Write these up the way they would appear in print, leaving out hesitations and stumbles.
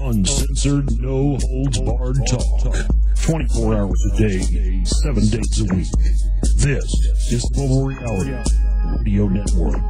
Uncensored, no holds barred talk. 24 hours a day, 7 days a week. This is Global Reality Radio Network.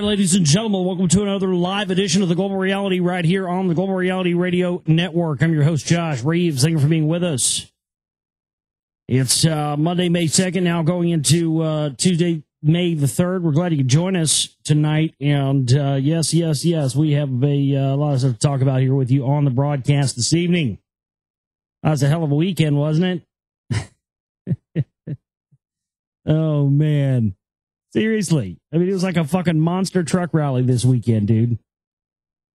Ladies and gentlemen, welcome to another live edition of the Global Reality right here on the Global Reality Radio Network. I'm your host, Josh Reeves. Thank you for being with us. It's Monday, May 2nd, now going into Tuesday, May the 3rd. We're glad you could join us tonight. And yes, we have a lot of stuff to talk about here with you on the broadcast this evening. That was a hell of a weekend, wasn't it? Oh, man. Seriously. I mean, it was like a fucking monster truck rally this weekend, dude.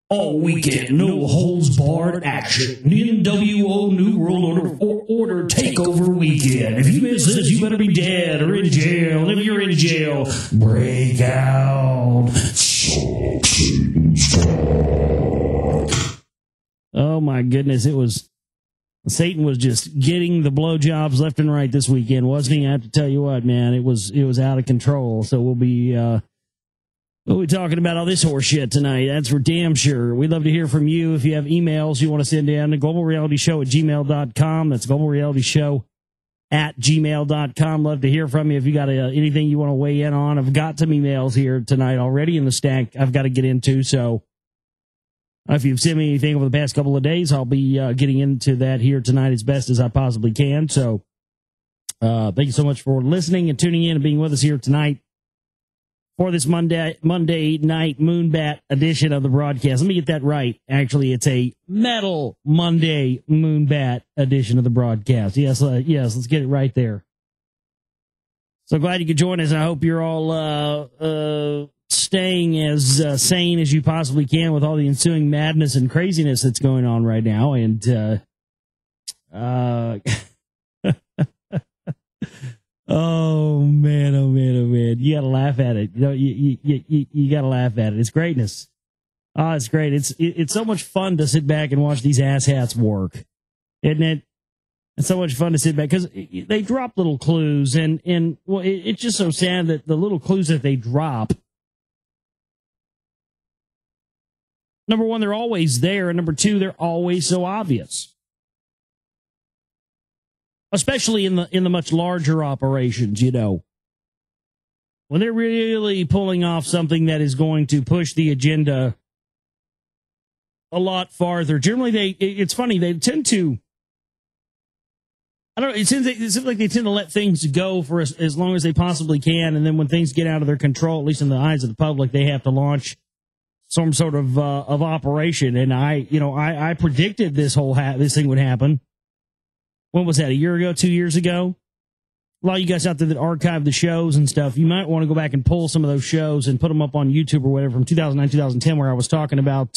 All weekend, no holds barred action. NWO New World Order Takeover Weekend. If you miss this, you better be dead or in jail. And if you're in jail, break out. Oh my goodness, it was... Satan was just getting the blowjobs left and right this weekend, wasn't he? I have to tell you what, man, it was out of control. So we'll be talking about all this horse shit tonight. That's for damn sure. We'd love to hear from you. If you have emails you want to send in, globalrealityshow@gmail.com. That's globalrealityshow@gmail.com. Love to hear from you. If you got anything you want to weigh in on, I've got some emails here tonight already in the stack I've got to get into. So if you've sent me anything over the past couple of days, I'll be getting into that here tonight as best as I possibly can. So thank you so much for listening and tuning in and being with us here tonight for this Monday night Moonbat edition of the broadcast. Let me get that right. Actually, it's a Metal Monday Moonbat edition of the broadcast. Yes, let's get it right there. So glad you could join us. I hope you're all staying as sane as you possibly can with all the ensuing madness and craziness that's going on right now. And oh man, you gotta laugh at it. You gotta laugh at it. It's greatness. Oh, it's great. It's so much fun to sit back and watch these asshats work, isn't it? It's so much fun to sit back because they drop little clues, and well, it's just so sad that the little clues that they drop, number one, they're always there, and number two, they're always so obvious. Especially in the much larger operations, you know. When they're really pulling off something that is going to push the agenda a lot farther. Generally, it's funny, they tend to, I don't know, it seems like they tend to let things go for as long as they possibly can, and then when things get out of their control, at least in the eyes of the public, they have to launch some sort of operation. And I predicted this thing would happen. When was that? A year ago, 2 years ago? A lot of you guys out there that archive the shows and stuff, you might want to go back and pull some of those shows and put them up on YouTube or whatever from 2009, 2010, where I was talking about,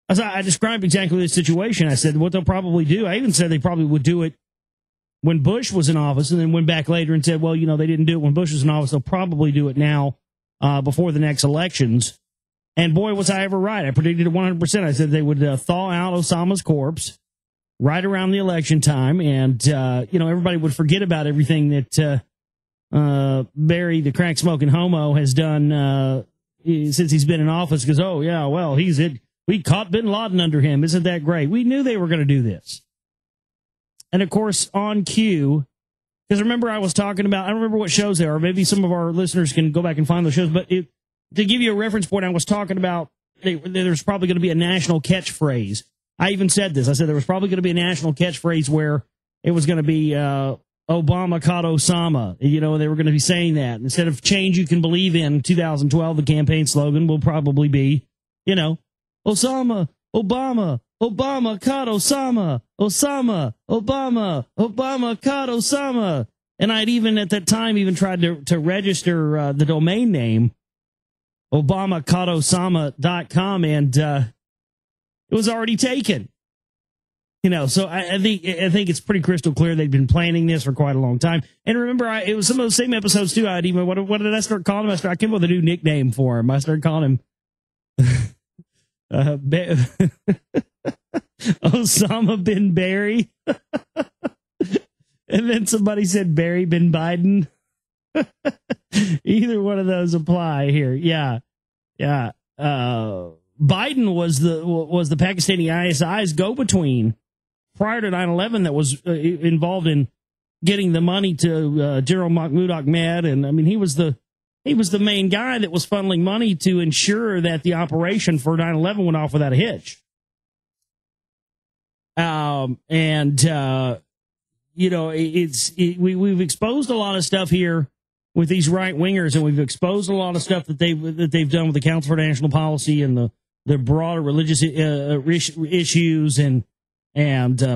I described exactly this situation. I said what they'll probably do. I even said they probably would do it when Bush was in office, and then went back later and said, well, they didn't do it when Bush was in office. They'll probably do it now before the next elections. And boy, was I ever right. I predicted it 100%. I said they would thaw out Osama's corpse right around the election time, and everybody would forget about everything that Barry, the crack smoking homo, has done since he's been in office. Because we caught Bin Laden under him. Isn't that great? We knew they were going to do this. And of course, on cue, Because remember, I was talking about, I don't remember what shows they are. Maybe some of our listeners can go back and find those shows. But to give you a reference point, I was talking about there's probably going to be a national catchphrase. I even said this. I said there was probably going to be a national catchphrase where it was going to be Obama caught Osama. You know, they were going to be saying that. Instead of change you can believe in 2012, the campaign slogan will probably be, you know, Osama, Obama, Obama caught Osama, Osama, Obama, Obama caught Osama. And I'd even at that time even tried to register the domain name, ObamaCaughtOsama.com, and it was already taken. You know, so I think it's pretty crystal clear they've been planning this for quite a long time. And remember, it was some of the same episodes too. I'd even what did I start calling him? I came up with a new nickname for him. I started calling him Osama bin Barry. And then somebody said Barry bin Biden. Either one of those apply here. Yeah. Biden was the Pakistani ISI's go-between prior to 9/11 that was involved in getting the money to General Mahmoud Ahmed. And I mean, he was the main guy that was funneling money to ensure that the operation for 9/11 went off without a hitch. You know, we've exposed a lot of stuff here with these right wingers, and we've exposed a lot of stuff that they've done with the Council for National Policy and the broader religious issues and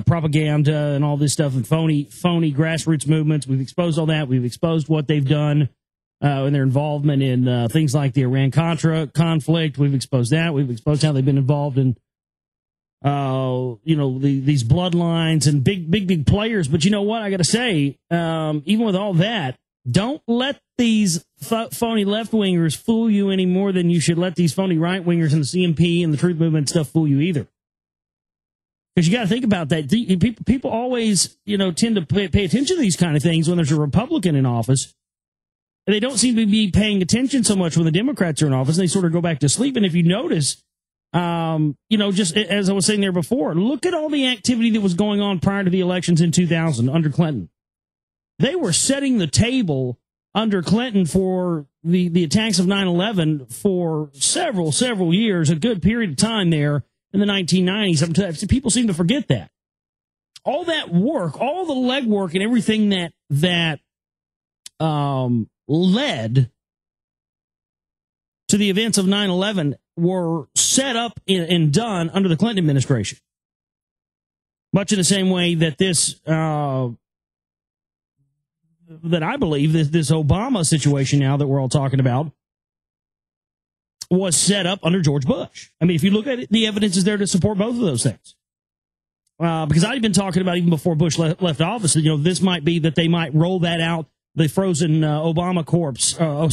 propaganda and all this stuff and phony grassroots movements. We've exposed all that. We've exposed what they've done and their involvement in things like the Iran-Contra conflict. We've exposed that. We've exposed how they've been involved in these bloodlines and big players. But you know what? I got to say, even with all that, don't let these phony left-wingers fool you any more than you should let these phony right-wingers and the CMP and the Truth Movement stuff fool you either. Because you got to think about that. People always, tend to pay attention to these kind of things when there's a Republican in office. And they don't seem to be paying attention so much when the Democrats are in office. They sort of go back to sleep. And if you notice, just as I was saying there before, look at all the activity that was going on prior to the elections in 2000 under Clinton. They were setting the table under Clinton for the attacks of 9/11 for several years, a good period of time there in the 1990s. People seem to forget that. All that work, all the legwork and everything that led to the events of 9/11 were set up and done under the Clinton administration. Much in the same way that that I believe this Obama situation now that we're all talking about was set up under George Bush. I mean, if you look at it, the evidence is there to support both of those things. Because I've been talking about even before Bush left office, this might be that they might roll that out, the frozen Osama corpse. I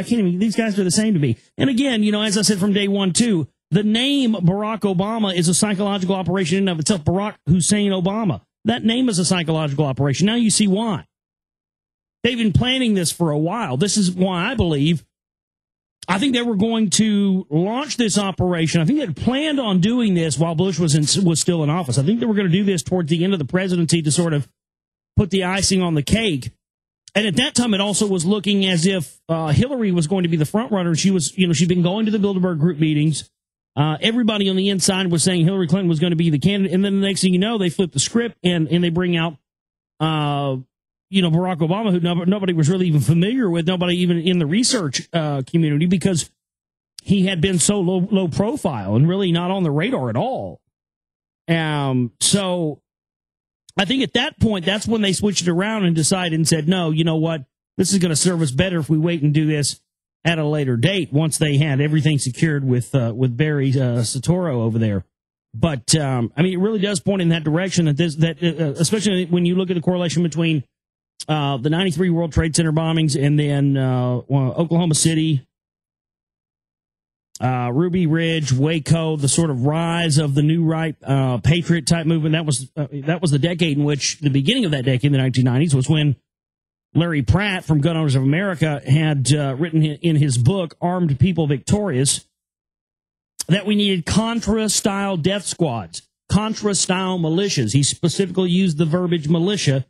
can't even, these guys are the same to me. And again, as I said from day one, too, the name Barack Obama is a psychological operation in and of itself. Barack Hussein Obama. That name is a psychological operation. Now you see why. They've been planning this for a while. This is why I think they were going to launch this operation. I think they had planned on doing this while Bush was still in office. I think they were going to do this towards the end of the presidency to sort of put the icing on the cake. And at that time, it also was looking as if Hillary was going to be the front runner. She was, she'd been going to the Bilderberg group meetings. Everybody on the inside was saying Hillary Clinton was going to be the candidate. And then the next thing you know, they flip the script and they bring out, Barack Obama, who nobody was really even familiar with, nobody even in the research community, because he had been so low profile and really not on the radar at all. So I think at that point, that's when they switched it around and decided and said, no, you know what? This is going to serve us better if we wait and do this at a later date once they had everything secured with Barry Soetoro over there. But, it really does point in that direction that especially when you look at the correlation between the 93 World Trade Center bombings and then Oklahoma City, Ruby Ridge, Waco, the sort of rise of the new right patriot type movement. That was the decade in which, the beginning of that decade in the 1990s, was when Larry Pratt from Gun Owners of America had written in his book, Armed People Victorious, that we needed Contra-style death squads, Contra-style militias. He specifically used the verbiage militia.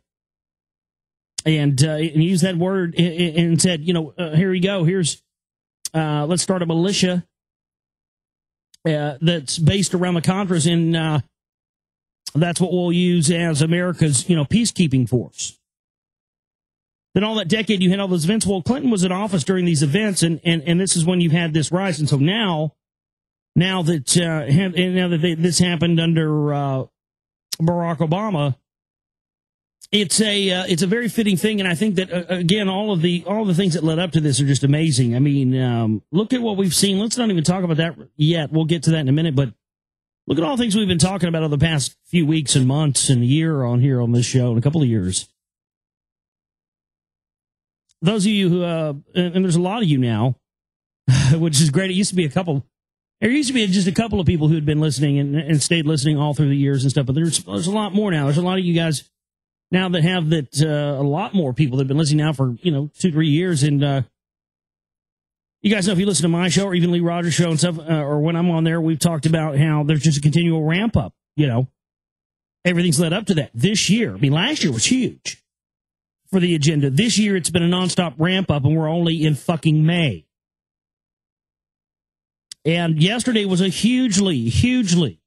and used that word and said, here we go. Here's let's start a militia that's based around the Contras, and that's what we'll use as America's peacekeeping force. Then all that decade you had all those events. Well, Clinton was in office during these events, and this is when you've had this rise. And so now that this happened under Barack Obama, it's a very fitting thing. And I think that again, all the things that led up to this are just amazing. I mean, look at what we've seen. Let's not even talk about that yet. We'll get to that in a minute. But look at all the things we've been talking about over the past few weeks and months and a year on here on this show, and a couple of years. Those of you who, and there's a lot of you now, which is great. There used to be just a couple of people who had been listening and stayed listening all through the years and stuff, but there's a lot more now. There's a lot of you guys now that have that, a lot more people that have been listening now for, 2-3 years. And, you guys know, if you listen to my show or even Lee Rogers' show and stuff, or when I'm on there, we've talked about how there's just a continual ramp up, everything's led up to that this year. I mean, last year was huge for the agenda. This year, it's been a nonstop ramp up, and we're only in fucking May. And yesterday was a hugely, hugely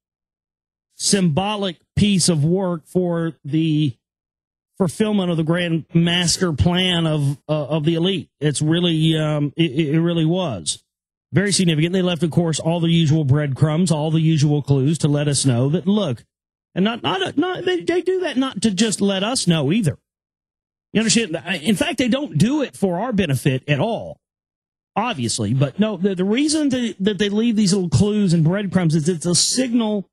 symbolic piece of work for the fulfillment of the grand master plan of the elite. It's really, it really was very significant. They left, of course, all the usual breadcrumbs, all the usual clues to let us know that, look, and not they do that not to just let us know either. You understand? In fact, they don't do it for our benefit at all, obviously. But no, the reason that they leave these little clues and breadcrumbs is it's a signal.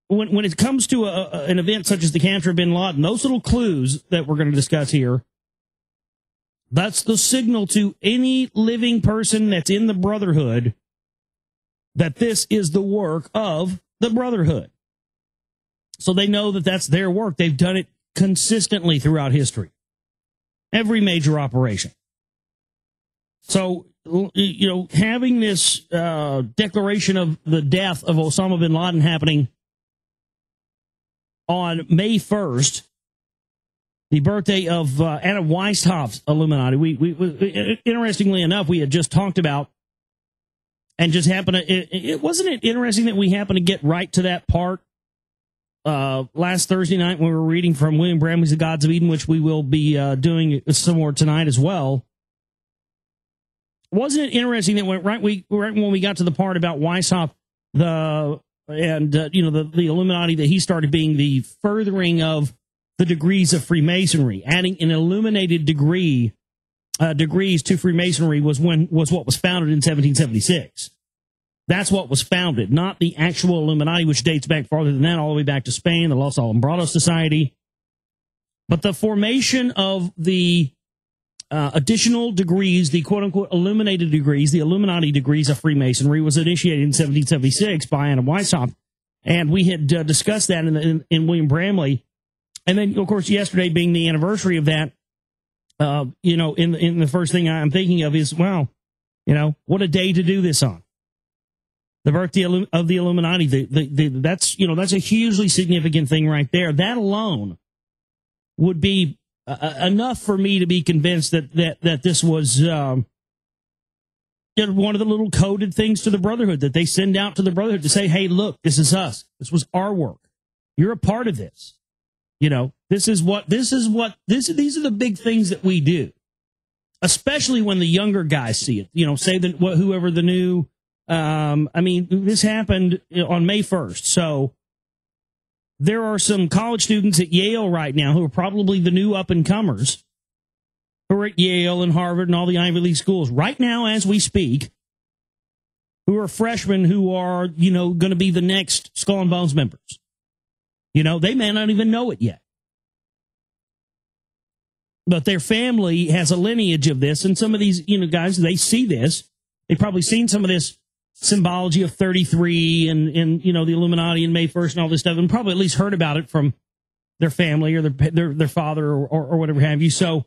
When it comes to an event such as the capture of bin Laden, those little clues that we're going to discuss here, that's the signal to any living person that's in the Brotherhood that this is the work of the Brotherhood. So they know that that's their work. They've done it consistently throughout history. Every major operation. So, having this declaration of the death of Osama bin Laden happening on May 1st, the birthday of Anna Weishaupt's Illuminati, we interestingly enough, we had just talked about, and just happened to, wasn't it interesting that we happened to get right to that part last Thursday night when we were reading from William Bramley's The Gods of Eden, which we will be doing some more tonight as well. Wasn't it interesting that right when we got to the part about Weishaupt, the Illuminati, that he started being the furthering of the degrees of Freemasonry, adding an illuminated degrees to Freemasonry was what was founded in 1776. That's what was founded, not the actual Illuminati, which dates back farther than that, all the way back to Spain, the Los Alumbrados Society. But the formation of the additional degrees, the quote-unquote illuminated degrees, the Illuminati degrees of Freemasonry, was initiated in 1776 by Anna Weishaupt. And we had discussed that in William Bramley. And then, of course, yesterday being the anniversary of that, in the first thing I'm thinking of is, wow, what a day to do this on. The birthday of the Illuminati, that's a hugely significant thing right there. That alone would be enough for me to be convinced that this was one of the little coded things to the Brotherhood that they send out to the Brotherhood to say, hey, look, this is us. This was our work. You're a part of this. These are the big things that we do, especially when the younger guys see it. Say that whoever the new. This happened on May 1st. So there are some college students at Yale right now who are probably the new up-and-comers who are at Yale and Harvard and all the Ivy League schools right now as we speak, who are freshmen who are, going to be the next Skull and Bones members. They may not even know it yet. But their family has a lineage of this, and some of these, guys, they see this. They've probably seen some of this symbology of 33 and the Illuminati and May 1st and all this stuff, and probably at least heard about it from their family or their father or whatever have you. So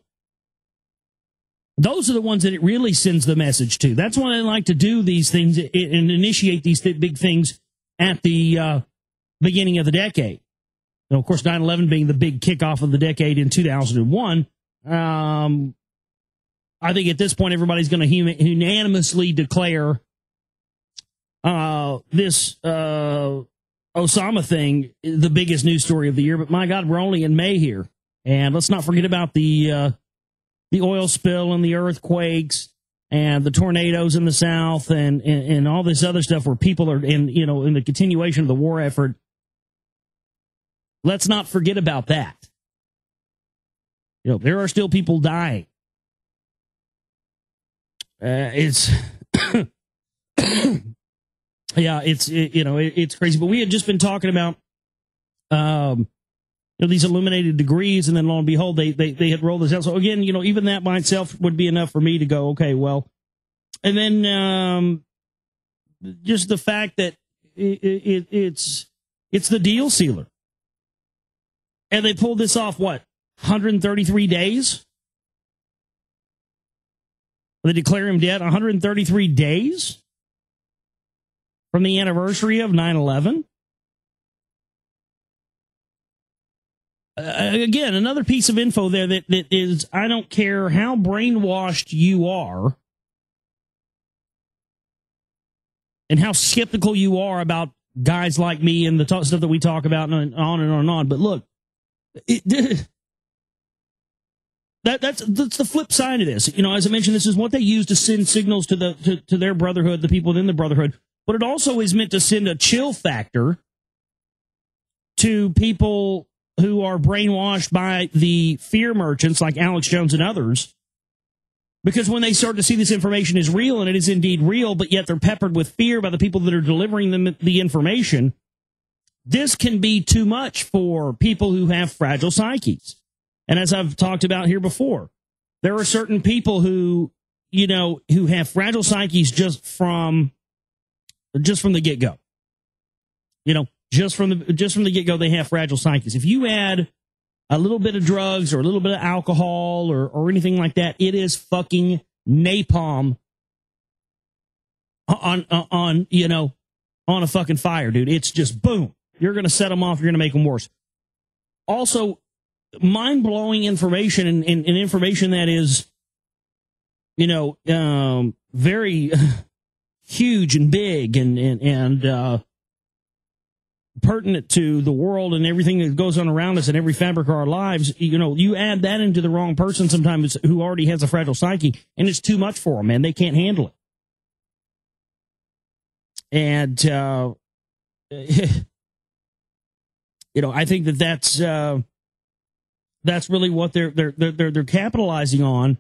those are the ones that it really sends the message to. That's why I like to do these things and initiate these big things at the beginning of the decade. Of course, 9/11 being the big kickoff of the decade in 2001. I think at this point, everybody's going to unanimously declare this Osama thing the biggest news story of the year. But my God, we're only in May here. And let's not forget about the oil spill and the earthquakes and the tornadoes in the South and all this other stuff where people are in the continuation of the war effort. Let's not forget about that. There are still people dying. It's it's crazy. But we had just been talking about these illuminated degrees, and then lo and behold, they had rolled this out. So again, even that by itself would be enough for me to go, okay, well. And then just the fact that it's the deal sealer, and they pulled this off 133 days. They declare him dead 133 days from the anniversary of 9/11. Again, another piece of info there that is, I don't care how brainwashed you are and how skeptical you are about guys like me and the stuff that we talk about and on and on and on. But look, that's the flip side of this. As I mentioned, this is what they use to send signals to their brotherhood, the people within the brotherhood. But it also is meant to send a chill factor to people who are brainwashed by the fear merchants like Alex Jones and others. Because when they start to see this information is real, and it is indeed real, but yet they're peppered with fear by the people that are delivering them the information, this can be too much for people who have fragile psyches. And as I've talked about here before, there are certain people who have fragile psyches just from the get-go. Just from the get-go, they have fragile psyches. If you add a little bit of drugs or a little bit of alcohol or anything like that, it is fucking napalm on a fucking fire, dude. It's just boom. You're going to set them off. You're going to make them worse. Also, mind-blowing information and information that is, very huge and big and pertinent to the world and everything that goes on around us and every fabric of our lives. You add that into the wrong person sometimes who already has a fragile psyche, and it's too much for them, man. They can't handle it. And I think that's really what they're capitalizing on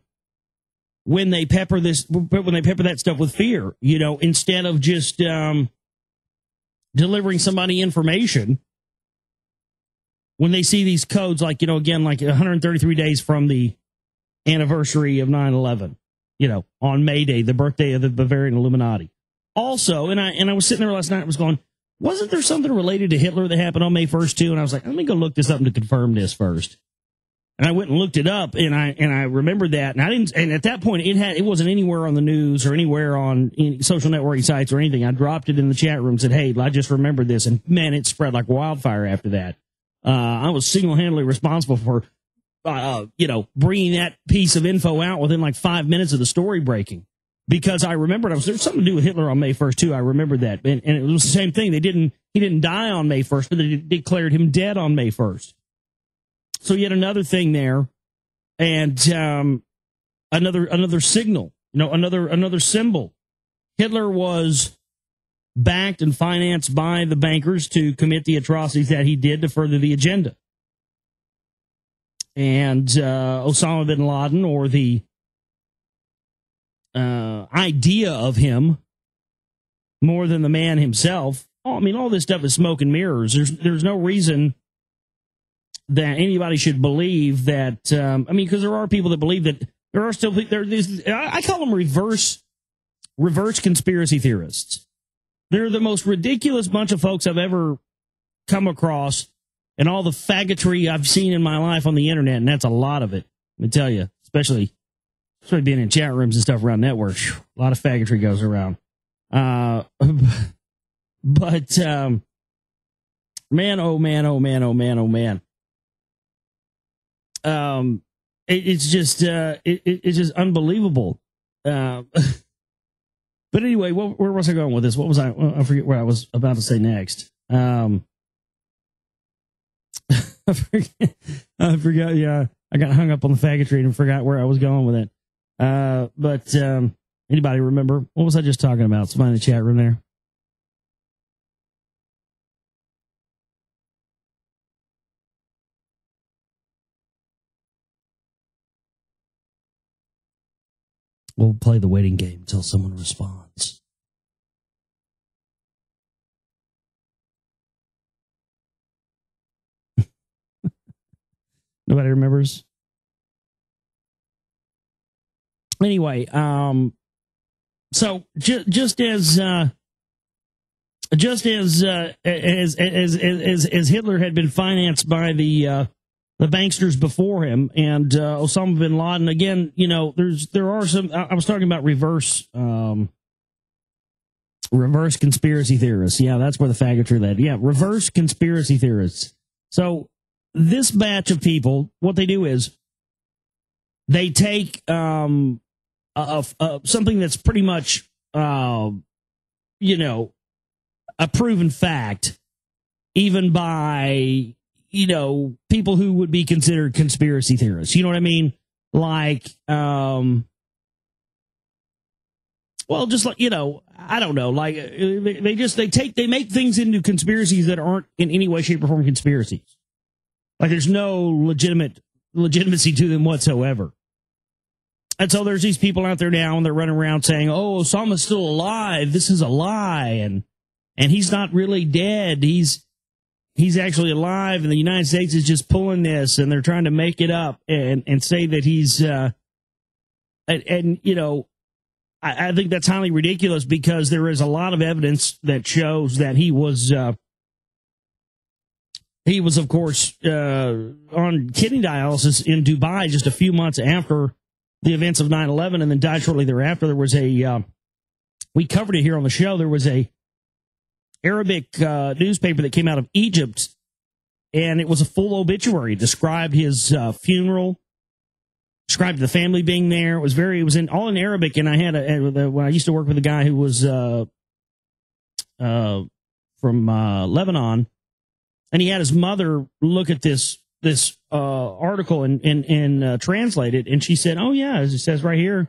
when they pepper that stuff with fear. Instead of just delivering somebody information, when they see these codes, like 133 days from the anniversary of 9/11, on May Day, the birthday of the Bavarian Illuminati. Also, and I was sitting there last night, I was going, wasn't there something related to Hitler that happened on May 1st too? And I was like, let me go look this up to confirm this first. And I went and looked it up, and I remembered that, and I didn't. And at that point, it wasn't anywhere on the news or anywhere on any social networking sites or anything. I dropped it in the chat room and said, "Hey, I just remembered this," and man, it spread like wildfire after that. I was single-handedly responsible for, bringing that piece of info out within like 5 minutes of the story breaking, because I remembered there's something to do with Hitler on May 1st too. I remembered that, and it was the same thing. He didn't die on May 1st, but they declared him dead on May 1st. So yet another thing there, and another signal, another symbol. Hitler was backed and financed by the bankers to commit the atrocities that he did to further the agenda. And Osama bin Laden, or the idea of him, more than the man himself. All this stuff is smoke and mirrors. There's no reason that anybody should believe that, because there are people that believe that there are still, I call them reverse conspiracy theorists. They're the most ridiculous bunch of folks I've ever come across, and all the faggotry I've seen in my life on the internet, and that's a lot of it. Let me tell you, especially being in chat rooms and stuff around networks, a lot of faggotry goes around. But Man, oh man, oh man, oh man, oh man. It's just it's just unbelievable. But anyway, where was I going with this? What was I forget what I was about to say next. I forgot. Yeah, I got hung up on the faggotry and forgot where I was going with it. But anybody remember? What was I just talking about? Somebody in the chat room there. We'll play the waiting game until someone responds. Nobody remembers? Anyway, so just as Hitler had been financed by the banksters before him, and Osama bin Laden, again, you know, there are some. I was talking about reverse conspiracy theorists. Yeah, that's where the faggotry led. Yeah, reverse conspiracy theorists. So this batch of people, what they do is they take something that's pretty much you know, a proven fact, even by, you know, people who would be considered conspiracy theorists. You know what I mean? Like, well, just like, you know, I don't know. Like, they make things into conspiracies that aren't in any way, shape, or form conspiracies. Like, there's no legitimacy to them whatsoever. And so there's these people out there now, and they're running around saying, "Oh, Osama's still alive. This is a lie, and he's not really dead. He's actually alive, and the United States is just pulling this, and they're trying to make it up and say that he's and you know, I think that's highly ridiculous, because there is a lot of evidence that shows that he was of course on kidney dialysis in Dubai just a few months after the events of 9/11, and then died shortly thereafter. There was we covered it here on the show. There was a Arabic newspaper that came out of Egypt, and it was a full obituary. It described his funeral, described the family being there. It was all in Arabic, and I had when I used to work with a guy who was from Lebanon, and he had his mother look at this article and translate it, and she said, "Oh yeah, as it says right here,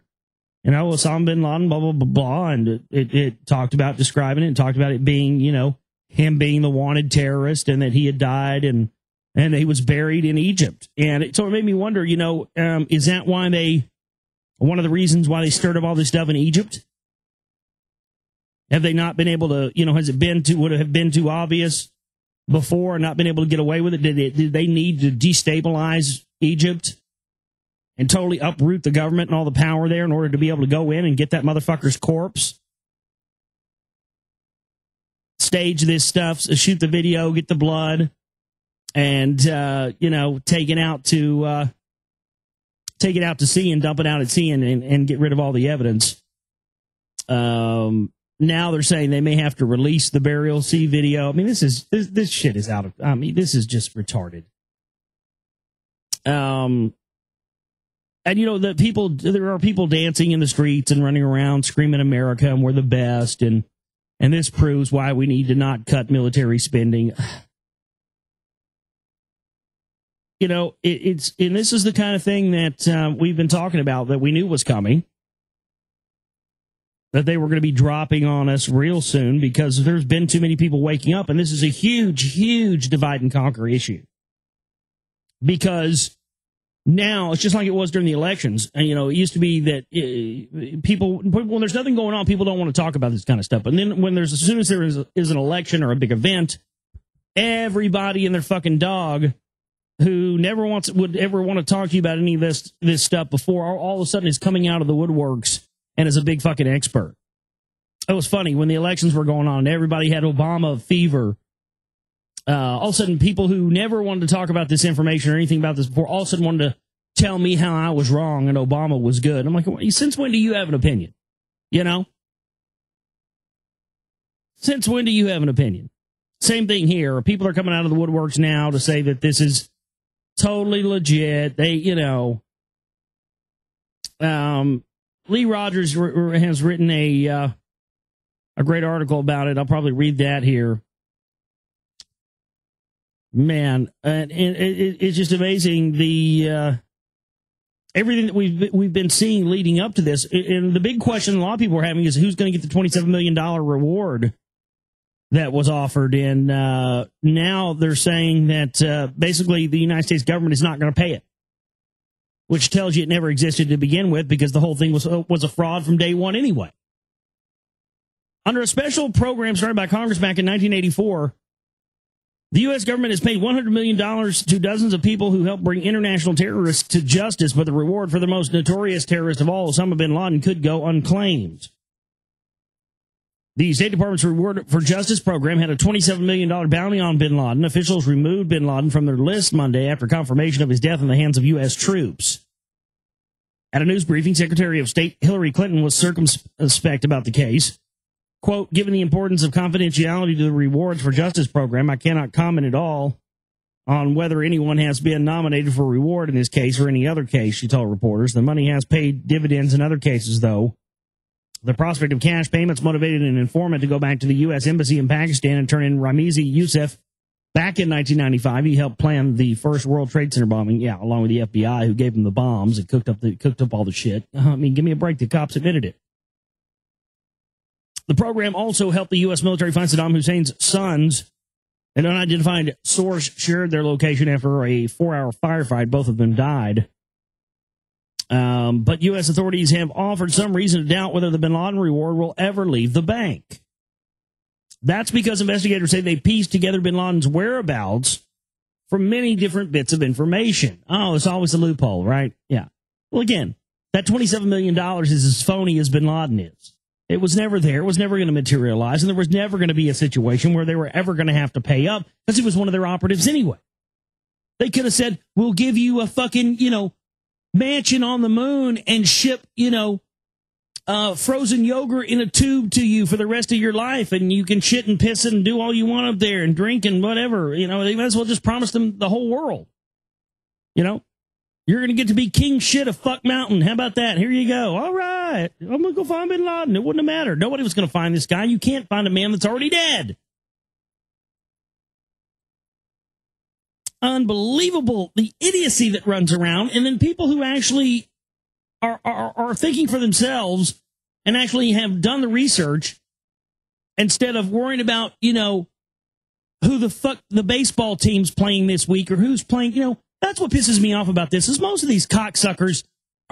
you know, Osama bin Laden, blah blah blah blah," and it talked about describing it and talked about it being, you know, him being the wanted terrorist, and that he had died and he was buried in Egypt. And so it made me wonder, you know, is that why one of the reasons why they stirred up all this stuff in Egypt? Have they not been able to, you know, would it have been too obvious before and not been able to get away with it? Did they need to destabilize Egypt and totally uproot the government and all the power there in order to be able to go in and get that motherfucker's corpse, stage this stuff, shoot the video, get the blood, and you know, take it out to sea and dump it out at sea and get rid of all the evidence? Now they're saying they may have to release the burial sea video. I mean, this shit is out of. I mean, this is just retarded. And you know, there are people dancing in the streets and running around screaming America and we're the best, and this proves why we need to not cut military spending. You know, and this is the kind of thing that we've been talking about, that we knew was coming, that they were going to be dropping on us real soon, because there's been too many people waking up, and this is a huge, huge divide and conquer issue. Because now it's just like it was during the elections. And, you know, it used to be that people, when there's nothing going on, people don't want to talk about this kind of stuff. And then as soon as there is an election or a big event, everybody and their fucking dog who would ever want to talk to you about any of this stuff before, all of a sudden is coming out of the woodworks and is a big fucking expert. It was funny when the elections were going on, everybody had Obama fever. All of a sudden, people who never wanted to talk about this information or anything about this before, all of a sudden wanted to tell me how I was wrong and Obama was good. I'm like, since when do you have an opinion? You know? Since when do you have an opinion? same thing here. People are coming out of the woodworks now to say that this is totally legit. They, Lee Rogers has written a great article about it. I'll probably read that here. Man, and it's just amazing everything that we've been seeing leading up to this. And the big question a lot of people are having is who's going to get the $27 million reward that was offered. And now they're saying that basically the United States government is not going to pay it, which tells you it never existed to begin with because the whole thing was a fraud from day one anyway. Under a special program started by Congress back in 1984, the U.S. government has paid $100 million to dozens of people who helped bring international terrorists to justice, but the reward for the most notorious terrorist of all, Osama bin Laden, could go unclaimed. The State Department's Reward for Justice program had a $27 million bounty on bin Laden. Officials removed bin Laden from their list Monday after confirmation of his death in the hands of U.S. troops. At a news briefing, Secretary of State Hillary Clinton was circumspect about the case. Quote, given the importance of confidentiality to the Rewards for Justice program, I cannot comment at all on whether anyone has been nominated for reward in this case or any other case, she told reporters. The money has paid dividends in other cases, though. The prospect of cash payments motivated an informant to go back to the U.S. Embassy in Pakistan and turn in Ramizi Youssef. Back in 1995, he helped plan the first World Trade Center bombing, along with the FBI, who gave him the bombs and cooked up all the shit. I mean, give me a break. The cops admitted it. The program also helped the U.S. military find Saddam Hussein's sons. An unidentified source shared their location after a 4-hour firefight. Both of them died. But U.S. authorities have offered some reason to doubt whether the bin Laden reward will ever leave the bank. That's because investigators say they pieced together bin Laden's whereabouts from many different bits of information. Oh, it's always a loophole, right? Yeah. Well, again, that $27 million is as phony as bin Laden is. It was never there. It was never going to materialize. And there was never going to be a situation where they were ever going to have to pay up because he was one of their operatives anyway. They could have said, we'll give you a fucking, mansion on the moon and ship, frozen yogurt in a tube to you for the rest of your life. And you can shit and piss and do all you want up there and drink and whatever. They might as well just promise them the whole world. You're going to get to be king shit of fuck mountain. How about that? Here you go. All right. I'm going to go find bin Laden. It wouldn't have mattered. Nobody was going to find this guy. You can't find a man that's already dead. Unbelievable. The idiocy that runs around. And then people who actually are thinking for themselves and actually have done the research instead of worrying about, who the fuck the baseball team's playing this week or who's playing, That's what pisses me off about this is most of these cocksuckers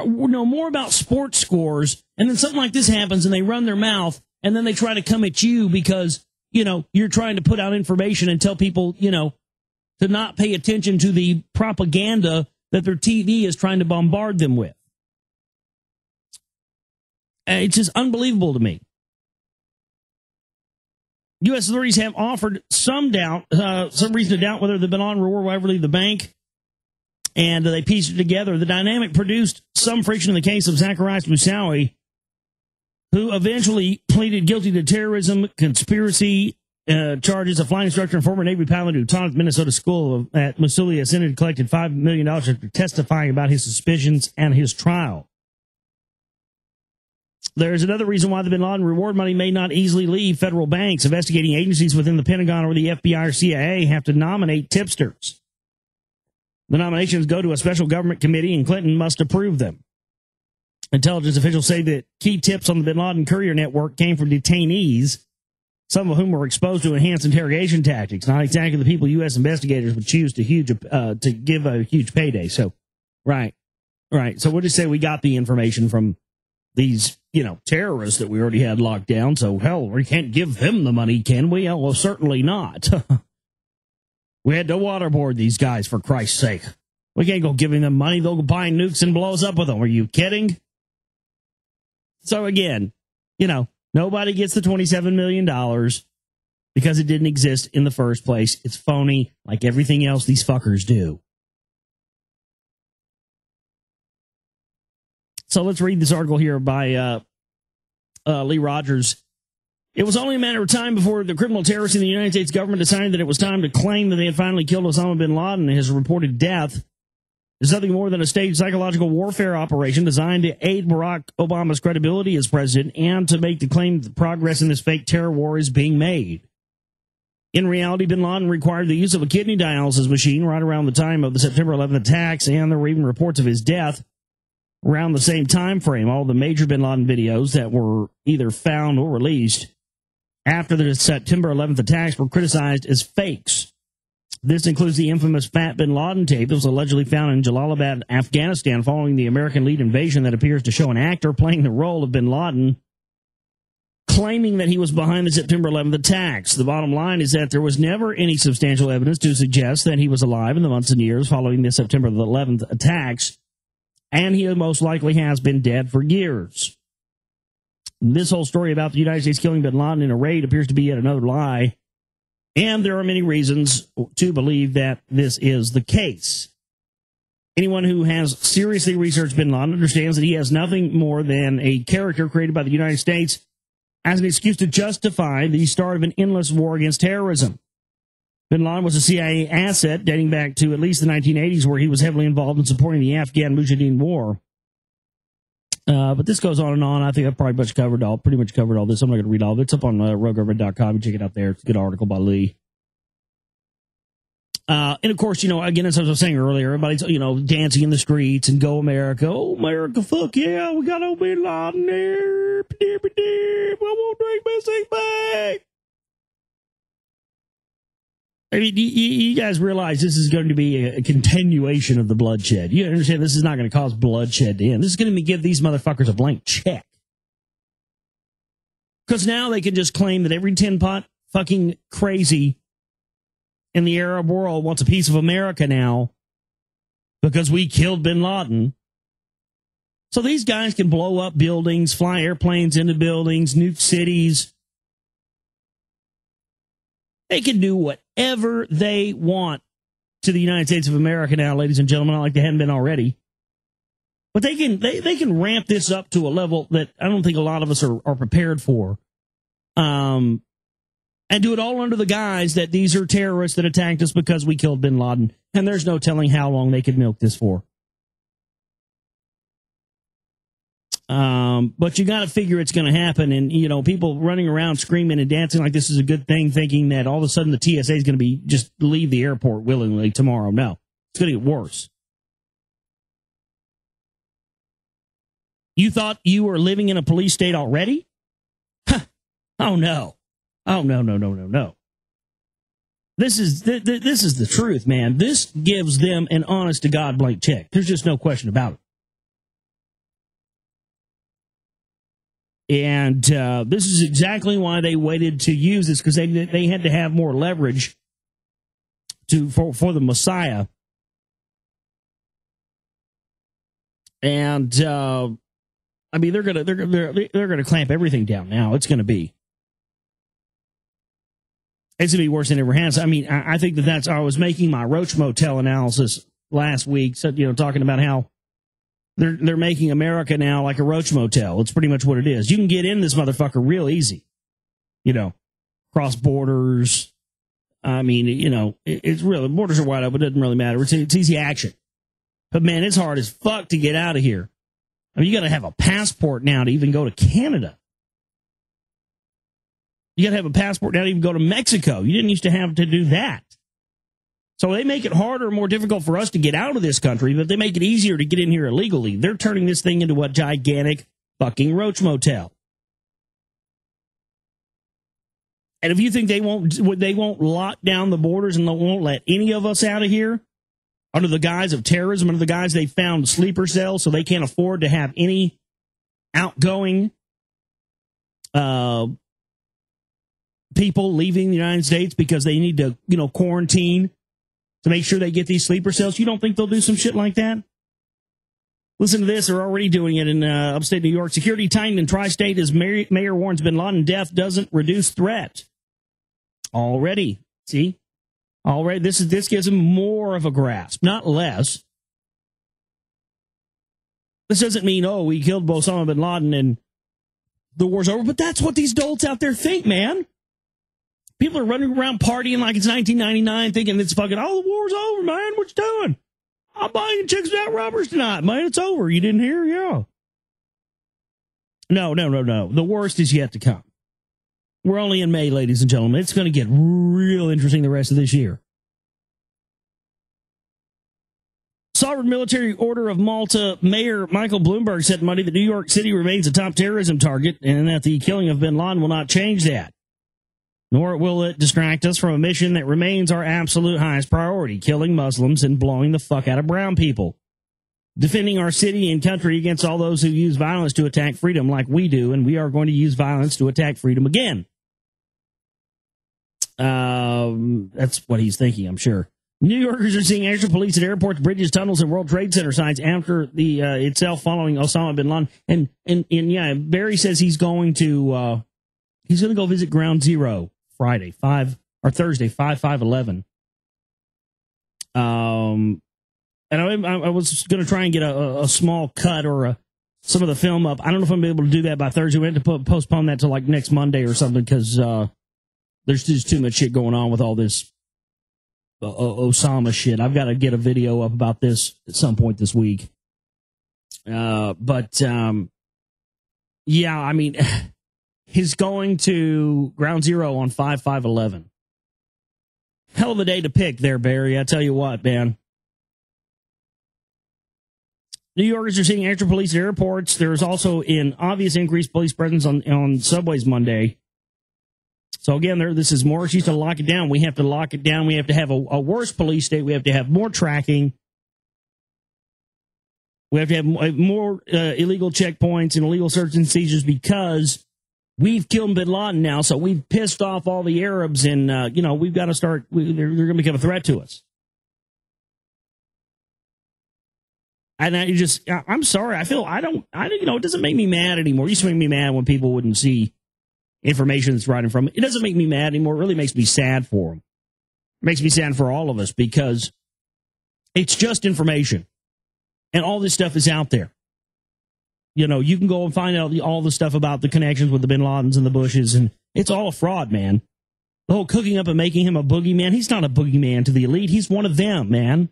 know more about sports scores, and then something like this happens and they run their mouth, and then they try to come at you because, you're trying to put out information and tell people, to not pay attention to the propaganda that their TV is trying to bombard them with. It's just unbelievable to me. U.S. authorities have offered some reason to doubt whether the bin Laden reward will ever leave the bank. And they pieced it together. The dynamic produced some friction in the case of Zacharias Moussaoui, who eventually pleaded guilty to terrorism, conspiracy charges. A flying instructor and former Navy pilot who taught at Minnesota School at Moussaoui ascended and collected $5 million after testifying about his suspicions and his trial. There's another reason why the bin Laden reward money may not easily leave federal banks. Investigating agencies within the Pentagon or the FBI or CIA have to nominate tipsters. The nominations go to a special government committee, and Clinton must approve them. Intelligence officials say that key tips on the bin Laden courier network came from detainees, some of whom were exposed to enhanced interrogation tactics, not exactly the people U.S. investigators would choose to give a huge payday. So, right. So we'll just say we got the information from these, terrorists that we already had locked down. So, hell, we can't give them the money, can we? Oh, well, certainly not. We had to waterboard these guys, for Christ's sake. We can't go giving them money. They'll go buying nukes and blow us up with them. Are you kidding? So again, nobody gets the $27 million because it didn't exist in the first place. It's phony like everything else these fuckers do. So let's read this article here by Lee Rogers. It was only a matter of time before the criminal terrorists in the United States government decided that it was time to claim that they had finally killed Osama bin Laden. His reported death is nothing more than a staged psychological warfare operation designed to aid Barack Obama's credibility as president and to make the claim that progress in this fake terror war is being made. In reality, bin Laden required the use of a kidney dialysis machine right around the time of the September 11th attacks, and there were even reports of his death around the same time frame. All the major bin Laden videos that were either found or released after the September 11th attacks were criticized as fakes. This includes the infamous Fat bin Laden tape that was allegedly found in Jalalabad, Afghanistan, following the American-led invasion that appears to show an actor playing the role of bin Laden, claiming that he was behind the September 11th attacks. The bottom line is that there was never any substantial evidence to suggest that he was alive in the months and years following the September 11th attacks, and he most likely has been dead for years. This whole story about the United States killing bin Laden in a raid appears to be yet another lie, and there are many reasons to believe that this is the case. Anyone who has seriously researched bin Laden understands that he has nothing more than a character created by the United States as an excuse to justify the start of an endless war against terrorism. Bin Laden was a CIA asset dating back to at least the 1980s, where he was heavily involved in supporting the Afghan Mujahideen War. But this goes on and on. I think I've pretty much covered all this. I'm not going to read all of it. It's up on roguegovernment.com. You check it out there. It's a good article by Lee. And of course, again, as I was saying earlier, everybody's, dancing in the streets and go America. Oh, America, fuck yeah. We got old bin Laden there. We won't drink this thing back. I mean, you guys realize this is going to be a continuation of the bloodshed. You understand this is not going to cause bloodshed to end. This is going to give these motherfuckers a blank check. Because now they can just claim that every tin pot fucking crazy in the Arab world wants a piece of America now because we killed bin Laden. So these guys can blow up buildings, fly airplanes into buildings, nuke cities. They can do whatever they want to the United States of America now, ladies and gentlemen, like they hadn't been already. But they can ramp this up to a level that I don't think a lot of us are prepared for. And do it all under the guise that these are terrorists that attacked us because we killed bin Laden. And there's no telling how long they could milk this for. But you got to figure it's going to happen. And, people running around screaming and dancing like this is a good thing, thinking that all of a sudden the TSA is going to just leave the airport willingly tomorrow. No, it's going to get worse. You thought you were living in a police state already? Huh. Oh, no. Oh, no. This is the truth, man. This gives them an honest-to-God blank check. There's just no question about it. And this is exactly why they waited to use this, because they had to have more leverage for the Messiah. And I mean, they're gonna clamp everything down now. It's gonna be worse than it ever has. I mean, I think that's. I was making my Roach Motel analysis last week, so, talking about how they're making America now like a Roach Motel. It's pretty much what it is. You can get in this motherfucker real easy, cross borders. I mean, it's real. The borders are wide open. It doesn't really matter. It's easy action. But man, it's hard as fuck to get out of here. I mean, you got to have a passport now to even go to Canada. You got to have a passport now to even go to Mexico. You didn't used to have to do that. So they make it harder and more difficult for us to get out of this country, but they make it easier to get in here illegally. They're turning this thing into a gigantic fucking Roach Motel. And if you think they won't lock down the borders and they won't let any of us out of here under the guise of terrorism, under the guise they found sleeper cells so they can't afford to have any outgoing people leaving the United States because they need to, quarantine to make sure they get these sleeper cells. You don't think they'll do some shit like that? Listen to this. They're already doing it in upstate New York. Security tightened in tri-state as mayor warns bin Laden death doesn't reduce threat. Already. See? Already. This gives them more of a grasp, not less. This doesn't mean, we killed Osama bin Laden and the war's over. But that's what these dolts out there think, man. People are running around partying like it's 1999, thinking it's fucking, oh, the war's over, man. What you doing? I'm buying chicks without rubbers tonight, man. It's over. You didn't hear? Yeah. No. The worst is yet to come. We're only in May, ladies and gentlemen. It's going to get real interesting the rest of this year. Sovereign Military Order of Malta Mayor Michael Bloomberg said Monday that New York City remains a top terrorism target and that the killing of bin Laden will not change that. Nor will it distract us from a mission that remains our absolute highest priority, killing Muslims and blowing the fuck out of brown people. Defending our city and country against all those who use violence to attack freedom like we do, and we are going to use violence to attack freedom again. That's what he's thinking, I'm sure. New Yorkers are seeing extra police at airports, bridges, tunnels, and World Trade Center sites after the itself following Osama bin Laden. And yeah, Barry says he's going to go visit Ground Zero Thursday, 5/5/11. And I was going to try and get a small cut or some of the film up. I don't know if I'm going to be able to do that by Thursday. We have to postpone that to like next Monday or something because there's just too much shit going on with all this Osama shit. I've got to get a video up about this at some point this week. Yeah, I mean, he's going to Ground Zero on 5/5/11. Hell of a day to pick there, Barry. I tell you what, man. New Yorkers are seeing extra police at airports. There's also an obvious increased police presence on subways Monday. So again, this is more excuse to lock it down. We have to lock it down. We have to have a worse police state. We have to have more tracking. We have to have more illegal checkpoints and illegal search and seizures because we've killed bin Laden now. So we've pissed off all the Arabs, and we've got to start. They're going to become a threat to us. And I'm sorry. It doesn't make me mad anymore. It used to make me mad when people wouldn't see information that's right in front of me. It doesn't make me mad anymore. It really makes me sad for them. It makes me sad for all of us because it's just information. And all this stuff is out there. You can go and find out all the stuff about the connections with the bin Ladens and the Bushes, and it's all a fraud, man. The whole cooking up and making him a boogeyman, he's not a boogeyman to the elite. He's one of them, man.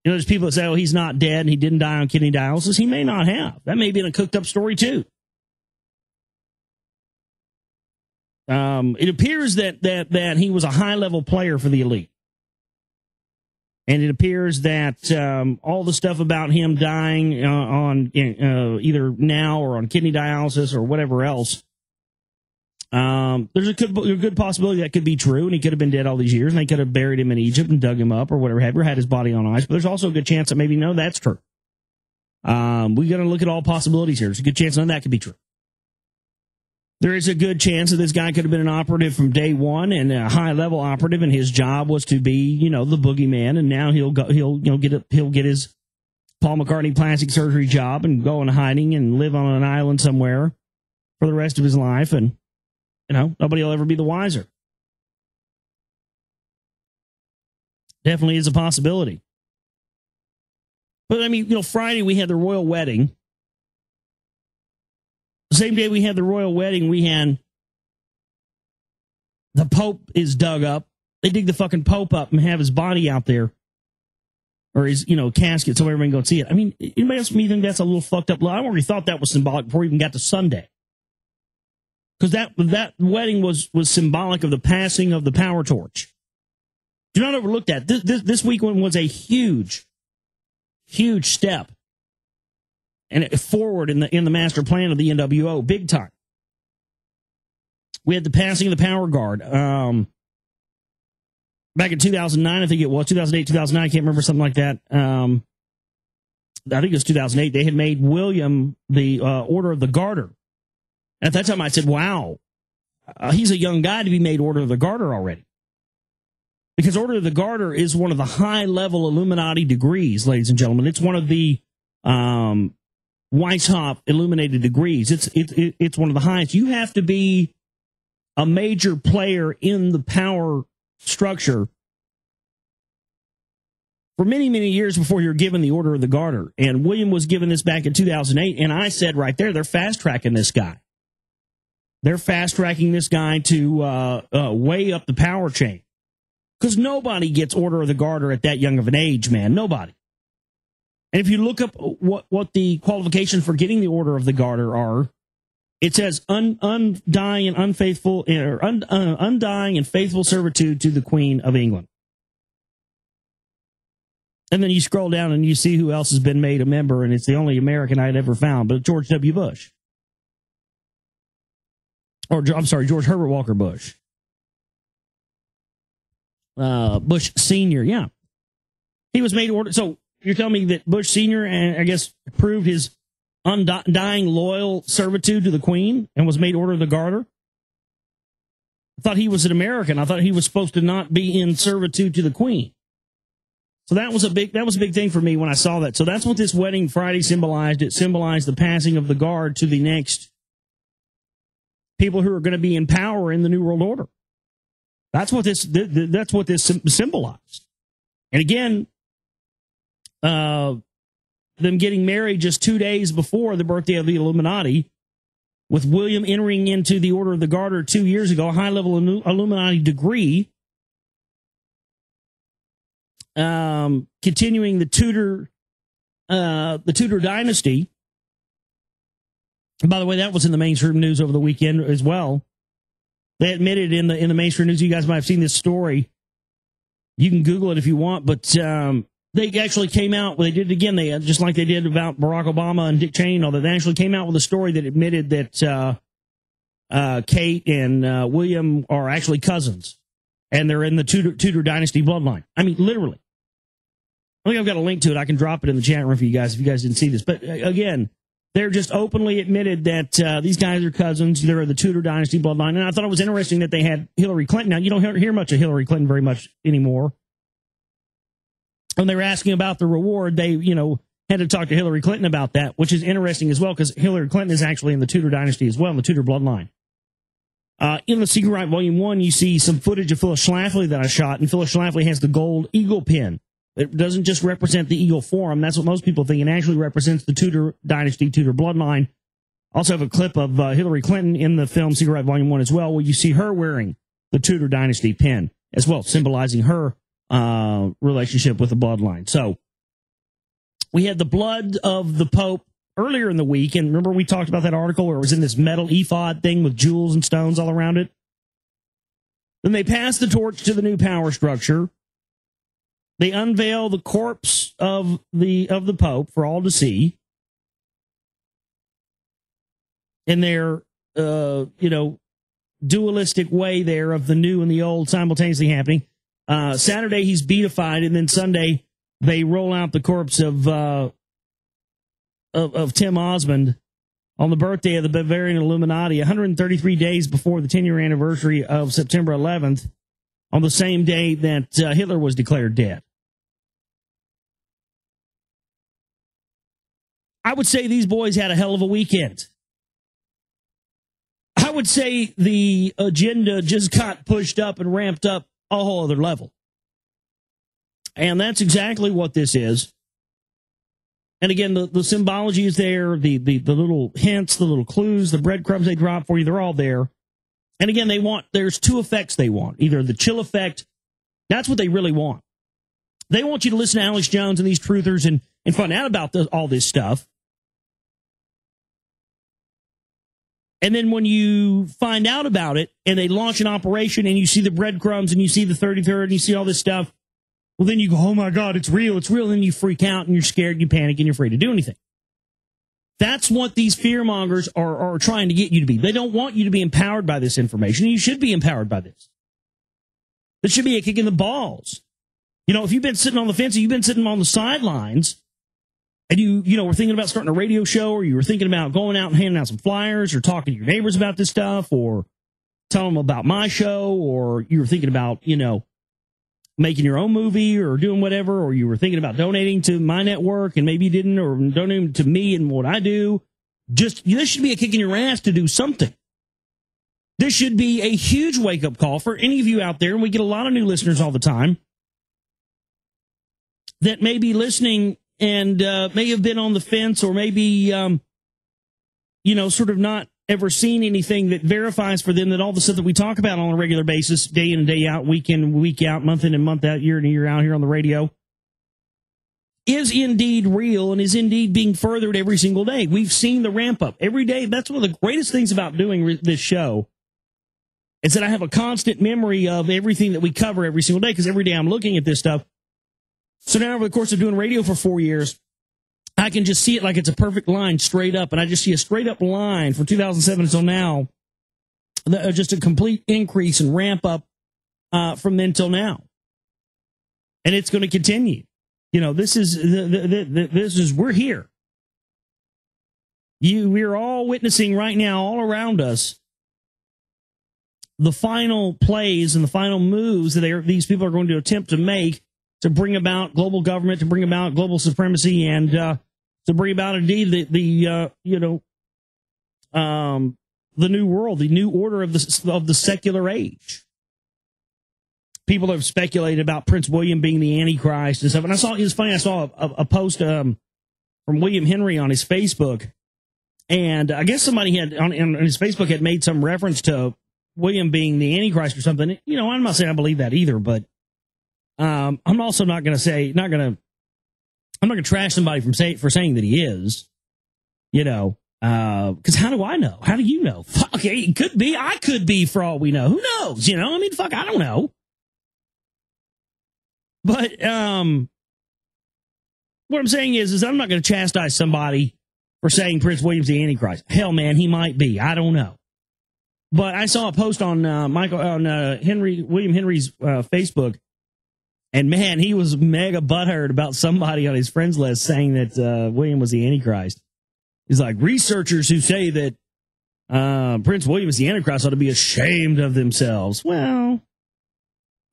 There's people that say, oh, he's not dead and he didn't die on kidney dialysis. He may not have. That may be in a cooked up story, too. It appears that he was a high-level player for the elite. And it appears that all the stuff about him dying on either now or on kidney dialysis or whatever else, there's a good possibility that could be true, and he could have been dead all these years, and they could have buried him in Egypt and dug him up or whatever, had his body on ice. But there's also a good chance that maybe, no, that's true. We got to look at all possibilities here. There's a good chance none of that could be true. There is a good chance that this guy could have been an operative from day one and a high-level operative, and his job was to be, the boogeyman. And now he'll get his Paul McCartney plastic surgery job and go in hiding and live on an island somewhere for the rest of his life, and nobody will ever be the wiser. Definitely is a possibility. But I mean, Friday we had the royal wedding. The same day we had the royal wedding, we had the Pope is dug up. They dig the fucking Pope up and have his body out there, or his casket, so everyone can go see it. I mean, anybody else think that's a little fucked up? I already thought that was symbolic before we even got to Sunday, because that wedding was symbolic of the passing of the power torch. Do not overlook that. This week was a huge step and forward in the master plan of the NWO, big time. We had the passing of the power guard back in 2009, I think it was 2008, 2009. I can't remember, something like that. I think it was 2008. They had made William the Order of the Garter. At that time, I said, "Wow, he's a young guy to be made Order of the Garter already." Because Order of the Garter is one of the high-level Illuminati degrees, ladies and gentlemen. It's one of the Weishaupt illuminated degrees. It's one of the highest. You have to be a major player in the power structure for many, many years before you're given the Order of the Garter. And William was given this back in 2008, and I said right there, they're fast-tracking this guy. They're fast-tracking this guy to way up the power chain. Because nobody gets Order of the Garter at that young of an age, man. Nobody. And if you look up what the qualifications for getting the Order of the Garter are, it says undying and unfaithful, or undying and faithful servitude to the Queen of England. And then you scroll down and you see who else has been made a member, and it's the only American I'd ever found, but George W. Bush. Or, I'm sorry, George Herbert Walker Bush. Bush Sr., yeah. He was made order. So you're telling me that Bush Sr., I guess, proved his undying loyal servitude to the Queen and was made Order of the Garter? I thought he was an American. I thought he was supposed to not be in servitude to the Queen. So that was a big thing for me when I saw that. So that's what this wedding Friday symbolized. It symbolized the passing of the guard to the next people who are going to be in power in the New World Order. That's what this symbolized. And again, them getting married just 2 days before the birthday of the Illuminati, with William entering into the Order of the Garter 2 years ago, a high-level Illuminati degree, continuing the Tudor dynasty. And by the way, that was in the mainstream news over the weekend as well. They admitted in the mainstream news, you guys might have seen this story. You can Google it if you want, but they actually came out. Well, they did it again. They just like they did about Barack Obama and Dick Cheney and all that. They actually came out with a story that admitted that Kate and William are actually cousins, and they're in the Tudor dynasty bloodline. I mean, literally. I think I've got a link to it. I can drop it in the chat room for you guys if you guys didn't see this. But again, they're just openly admitted that these guys are cousins. They're the Tudor dynasty bloodline. And I thought it was interesting that they had Hillary Clinton. Now, you don't hear much of Hillary Clinton very much anymore. When they were asking about the reward, they, had to talk to Hillary Clinton about that, which is interesting as well, because Hillary Clinton is actually in the Tudor dynasty as well, in the Tudor bloodline. In The Secret Right, Volume 1, you see some footage of Phyllis Schlafly that I shot, and Phyllis Schlafly has the gold eagle pin. It doesn't just represent the eagle forum. That's what most people think. It actually represents the Tudor dynasty, Tudor bloodline. Also have a clip of Hillary Clinton in the film Secret Right, Volume 1 as well, where you see her wearing the Tudor dynasty pin as well, symbolizing her relationship with the bloodline. So we had the blood of the Pope earlier in the week, and remember we talked about that article where it was in this metal ephod thing with jewels and stones all around it? Then they passed the torch to the new power structure. They unveil the corpse of the Pope for all to see. In their, dualistic way there of the new and the old simultaneously happening. Saturday, he's beatified, and then Sunday, they roll out the corpse of Tim Osmond on the birthday of the Bavarian Illuminati, 133 days before the 10-year anniversary of September 11th, on the same day that Hitler was declared dead. I would say these boys had a hell of a weekend. I would say the agenda just got pushed up and ramped up a whole other level. And that's exactly what this is. And again, the symbology is there, the little hints, the little clues, the breadcrumbs they drop for you, they're all there. And again, there's two effects they want. Either the chill effect, that's what they really want. They want you to listen to Alex Jones and these truthers and find out about all this stuff. And then when you find out about it and they launch an operation and you see the breadcrumbs and you see the 33rd and you see all this stuff, well, then you go, oh my God, it's real, it's real. And then you freak out and you're scared and you panic and you're afraid to do anything. That's what these fearmongers are trying to get you to be. They don't want you to be empowered by this information. You should be empowered by this. This should be a kick in the balls. If you've been sitting on the fence, you've been sitting on the sidelines, and you were thinking about starting a radio show, or you were thinking about going out and handing out some flyers, or talking to your neighbors about this stuff, or telling them about my show, or you were thinking about, making your own movie or doing whatever, or you were thinking about donating to my network and maybe you didn't, or donating to me and what I do. This should be a kick in your ass to do something. This should be a huge wake-up call for any of you out there, and we get a lot of new listeners all the time, that may be listening and may have been on the fence, or maybe, sort of not ever seen anything that verifies for them that all the stuff that we talk about on a regular basis, day in and day out, week in and week out, month in and month out, year in and year out here on the radio, is indeed real and is indeed being furthered every single day. We've seen the ramp up every day. That's one of the greatest things about doing this show, is that I have a constant memory of everything that we cover every single day, because every day I'm looking at this stuff. So now over the course of doing radio for 4 years, I can just see it like it's a perfect line straight up, and I just see a straight up line from 2007 until now, just a complete increase and ramp up from then till now. And it's going to continue. This is we're here. We're all witnessing right now, all around us, the final plays and the final moves that these people are going to attempt to make to bring about global government, to bring about global supremacy, and to bring about indeed the new world, the new order of the secular age. People have speculated about Prince William being the Antichrist and stuff. And it was funny, I saw a post from William Henry on his Facebook, and I guess somebody had on his Facebook had made some reference to William being the Antichrist or something. I'm not saying I believe that either, but I'm also not going to trash somebody for saying that he is, because how do I know? How do you know? Fuck, it could be. I could be, for all we know. Who knows? Fuck, I don't know. But what I'm saying is I'm not going to chastise somebody for saying Prince William's the Antichrist. Hell, man, he might be. I don't know. But I saw a post on William Henry's Facebook, and man, he was mega butthurt about somebody on his friends list saying that William was the Antichrist. He's like, researchers who say that Prince William is the Antichrist ought to be ashamed of themselves. Well,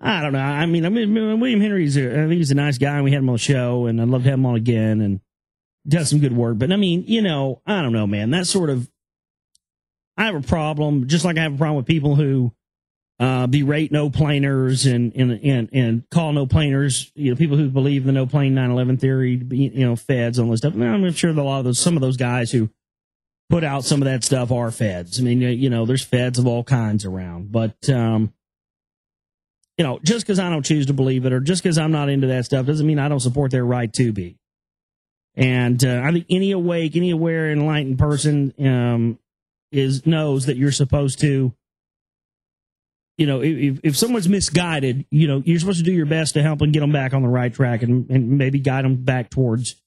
I don't know. I mean William Henry's, I think he's a nice guy, and we had him on the show, and I'd love to have him on again, and does some good work. But I don't know, man. That sort of, I have a problem, just like I have a problem with people who berate no-planers and call no-planers, people who believe the no-plane 9/11 theory, feds, all this stuff. I'm sure some of those guys who put out some of that stuff are feds. I mean, there's feds of all kinds around. But, just because I don't choose to believe it, or just because I'm not into that stuff, doesn't mean I don't support their right to be. And I think any awake, any aware, enlightened person knows that you're supposed to, if someone's misguided, you're supposed to do your best to help and get them back on the right track, and maybe guide them back towards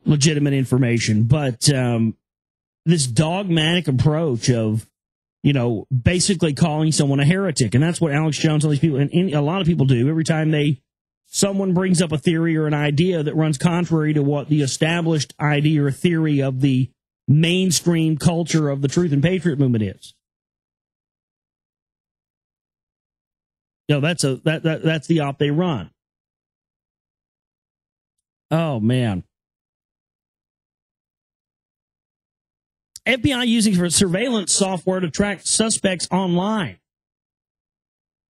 legitimate information. But this dogmatic approach of, basically calling someone a heretic, and that's what Alex Jones, all these people, and a lot of people do every time someone brings up a theory or an idea that runs contrary to what the established idea or theory of the mainstream culture of the Truth and Patriot movement is. That's the op they run. Oh, man. FBI using surveillance software to track suspects online.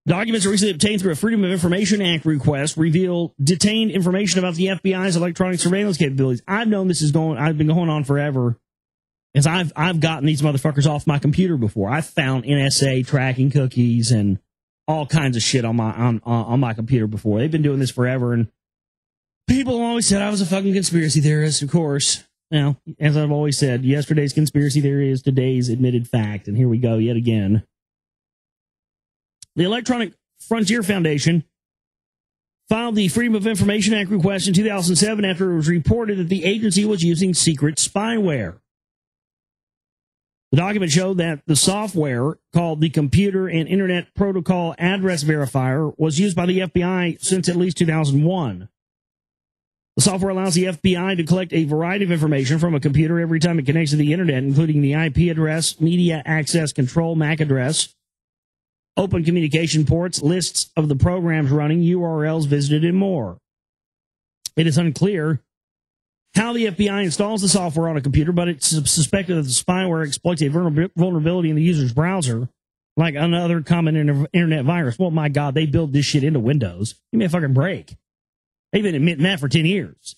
Documents recently obtained through a Freedom of Information Act request reveal detained information about the FBI's electronic surveillance capabilities. I've known I've been going on forever, because I've gotten these motherfuckers off my computer before. I've found NSA tracking cookies and all kinds of shit on my computer before. They've been doing this forever, and people always said I was a fucking conspiracy theorist, of course. Now, as I've always said, yesterday's conspiracy theory is today's admitted fact, and here we go yet again. The Electronic Frontier Foundation filed the Freedom of Information Act request in 2007 after it was reported that the agency was using secret spyware. The document showed that the software, called the Computer and Internet Protocol Address Verifier, was used by the FBI since at least 2001. The software allows the FBI to collect a variety of information from a computer every time it connects to the Internet, including the IP address, media access control MAC address, open communication ports, lists of the programs running, URLs visited, and more. It is unclear how the FBI installs the software on a computer, but it's suspected that the spyware exploits a vulnerability in the user's browser, like another common internet virus. Well, my God, they build this shit into Windows. Give me a fucking break. They've been admitting that for 10 years.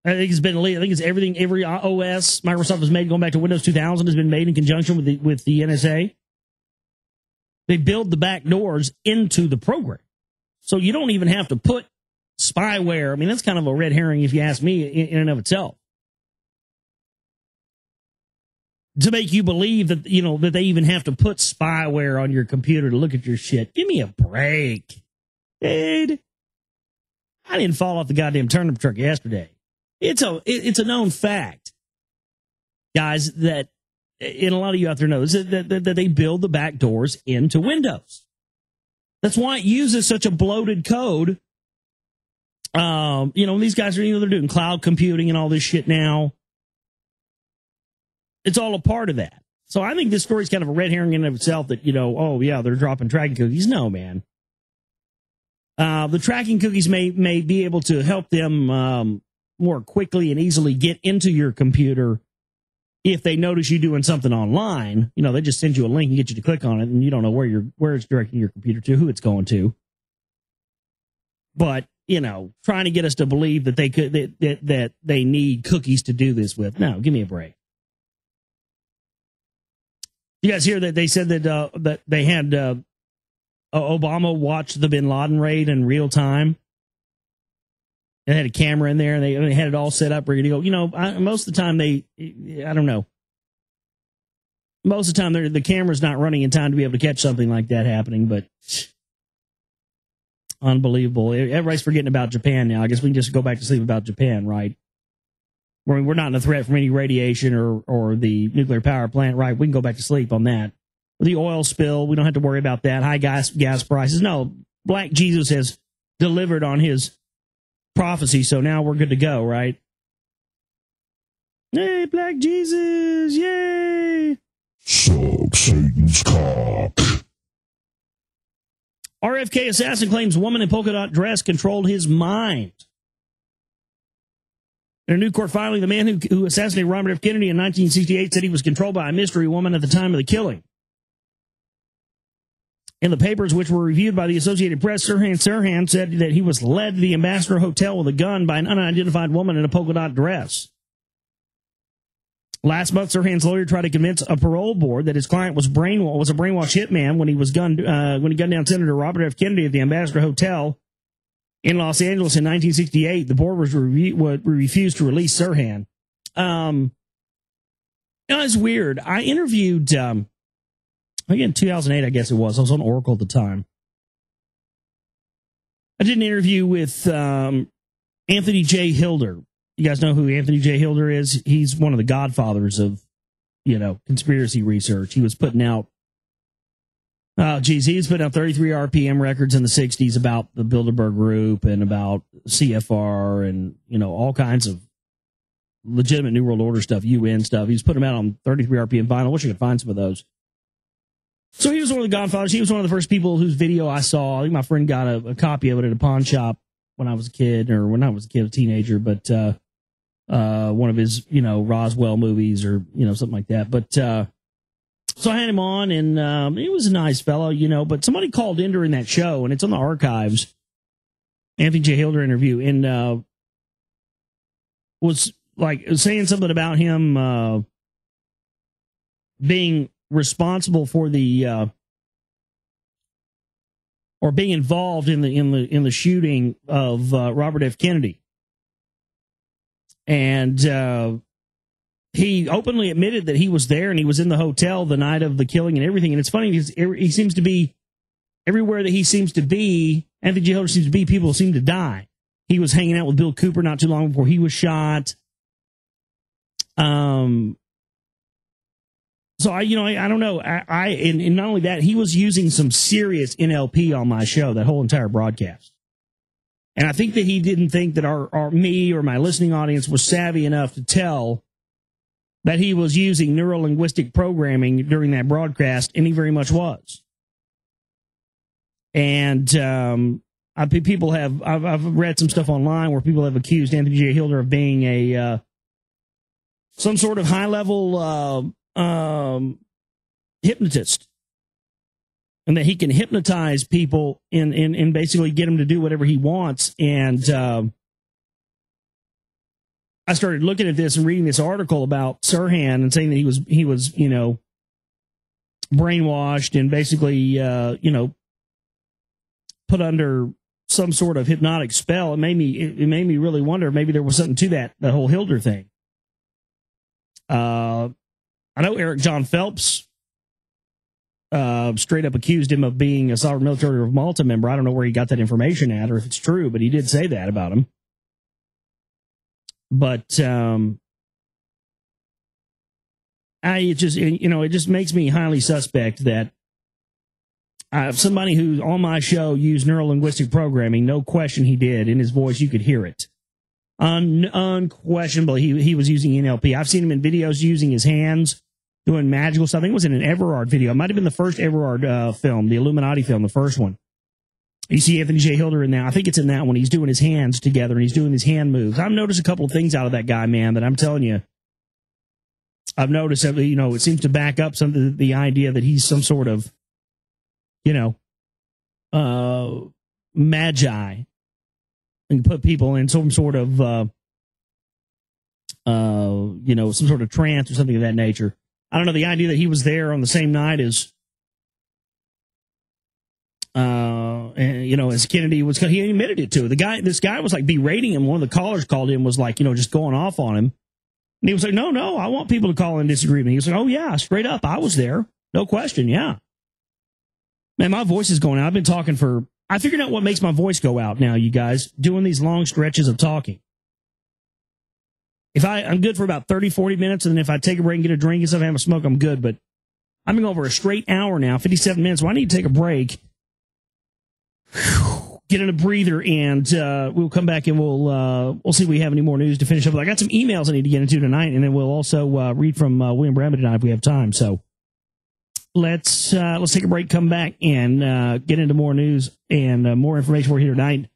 I think it's everything, every OS Microsoft has made going back to Windows 2000 has been made in conjunction with the NSA. They build the back doors into the program. So you don't even have to put spyware. I mean, that's kind of a red herring if you ask me in and of itself. To make you believe that, that they even have to put spyware on your computer to look at your shit. Give me a break. Dude, I didn't fall off the goddamn turnip truck yesterday. It's a known fact, guys, that, and a lot of you out there know, that they build the back doors into Windows. That's why it uses such a bloated code. These guys are, they're doing cloud computing and all this shit now. It's all a part of that. So I think this story's kind of a red herring in and of itself that, they're dropping tracking cookies. No, man. The tracking cookies may be able to help them more quickly and easily get into your computer if they notice you doing something online. They just send you a link and get you to click on it, and you don't know where it's directing your computer to, who it's going to. But, trying to get us to believe that that they need cookies to do this with. No, give me a break. You guys hear that they said that they had Obama watch the bin Laden raid in real time? They had a camera in there, and they had it all set up, ready to go. Most of the time I don't know. Most of the time the camera's not running in time to be able to catch something like that happening, but unbelievable. Everybody's forgetting about Japan now. I guess we can just go back to sleep about Japan, right? We're not in a threat from any radiation or the nuclear power plant, right? We can go back to sleep on that. The oil spill, we don't have to worry about that. High gas prices. No, Black Jesus has delivered on his prophecy, so now we're good to go, right? Hey, Black Jesus, yay! Suck Satan's cock. RFK assassin claims woman in polka dot dress controlled his mind. In a new court filing, the man who assassinated Robert F. Kennedy in 1968 said he was controlled by a mystery woman at the time of the killing. In the papers, which were reviewed by the Associated Press, Sirhan said that he was led to the Ambassador Hotel with a gun by an unidentified woman in a polka dot dress. Last month, Sirhan's lawyer tried to convince a parole board that his client was a brainwashed hitman when he gunned down Senator Robert F. Kennedy at the Ambassador Hotel in Los Angeles in 1968. The board refused to release Sirhan. It's weird. I interviewed, again, 2008, I guess it was. I was on Oracle at the time. I did an interview with Anthony J. Hilder. You guys know who Anthony J. Hilder is? He's one of the godfathers of, conspiracy research. He was putting out, he was putting out 33 RPM records in the 60s about the Bilderberg Group and about CFR and, all kinds of legitimate New World Order stuff, UN stuff. He was putting them out on 33 RPM vinyl. I wish I could find some of those. So he was one of the godfathers. He was one of the first people whose video I saw. I think my friend got a copy of it at a pawn shop when I was a kid, a teenager, but one of his, Roswell movies or, something like that. But so I had him on, and he was a nice fellow, but somebody called in during that show, and it's on the archives, Anthony J. Hilder interview, and was like saying something about him being responsible for the or being involved in the shooting of Robert F. Kennedy. And he openly admitted that he was there and he was in the hotel the night of the killing and everything. And it's funny because he seems to be, everywhere that he seems to be, Anthony J. Hilder seems to be, people seem to die. He was hanging out with Bill Cooper not too long before he was shot. So I don't know. And not only that, he was using some serious NLP on my show, that whole entire broadcast. And I think that he didn't think that me or my listening audience was savvy enough to tell that he was using neuro-linguistic programming during that broadcast, and he very much was. And I've read some stuff online where people have accused Anthony J. Hilder of being some sort of high-level hypnotist. and that he can hypnotize people and basically get them to do whatever he wants. And I started looking at this and reading this article about Sirhan and saying that he was brainwashed and basically put under some sort of hypnotic spell. It made me really wonder if maybe there was something to that whole Hilder thing. I know Eric John Phelps straight up accused him of being a sovereign military of Malta member. I don't know where he got that information at or if it's true, but he did say that about him. But it just makes me highly suspect that somebody who on my show used neurolinguistic programming, no question he did. In his voice, you could hear it. Unquestionably, he was using NLP. I've seen him in videos using his hands, doing magical stuff. I think it was in an Everard video. It might have been the first Everard film, the Illuminati film, the first one. You see Anthony J. Hilder in that. I think it's in that one. He's doing his hands together, and he's doing his hand moves. I've noticed a couple of things out of that guy, man, that I'm telling you. I've noticed that, it seems to back up the idea that he's some sort of, magi, and put people in some sort of, some sort of trance or something of that nature. I don't know. The idea that he was there on the same night as, as Kennedy was, he admitted it to this guy was like berating him. One of the callers called him, was like, just going off on him. And he was like, no, I want people to call in disagreement. He was like, oh yeah, straight up. I was there. No question. Yeah. Man, my voice is going out. I've been talking I figured out what makes my voice go out now, you guys, doing these long stretches of talking. If I'm good for about 30, 40 minutes, and then if I take a break and get a drink and stuff, have a smoke, I'm good. But I'm going over a straight hour now, 57 minutes. Well, I need to take a break, get in a breather, and we'll come back and we'll see if we have any more news to finish up with. I got some emails I need to get into tonight, and then we'll also read from William Bradley tonight if we have time. So let's take a break, come back, and get into more news and more information for you here tonight.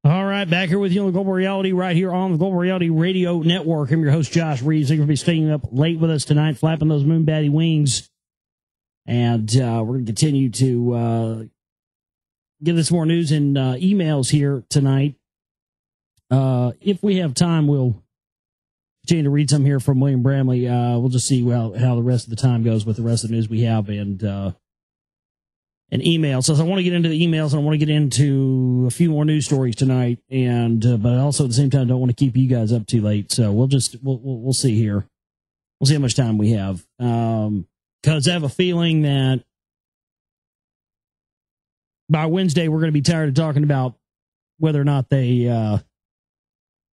All right, back here with you on the Global Reality, right here on the Global Reality Radio Network. I'm your host, Josh Reeves. Thank you for be staying up late with us tonight, flapping those moonbatty wings. And we're going to continue to give us more news and emails here tonight. If we have time, we'll continue to read some here from William Bramley. We'll just see how the rest of the time goes with the rest of the news we have and emails. So I want to get into the emails, and I want to get into a few more news stories tonight, and but also at the same time don't want to keep you guys up too late. So we'll see here. We'll see how much time we have, because I have a feeling that by Wednesday we're going to be tired of talking about whether or not they,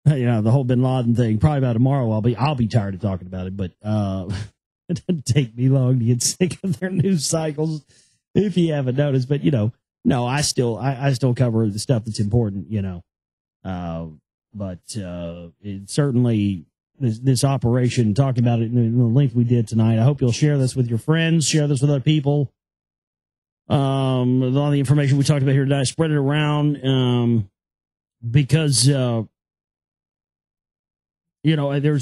the whole Bin Laden thing. Probably by tomorrow I'll be tired of talking about it, but it doesn't take me long to get sick of their news cycles. If you haven't noticed, but no, I still cover the stuff that's important, but it certainly this operation, talking about it in the length we did tonight. I hope you'll share this with your friends, share this with other people. A lot of the information we talked about here today, spread it around, because there's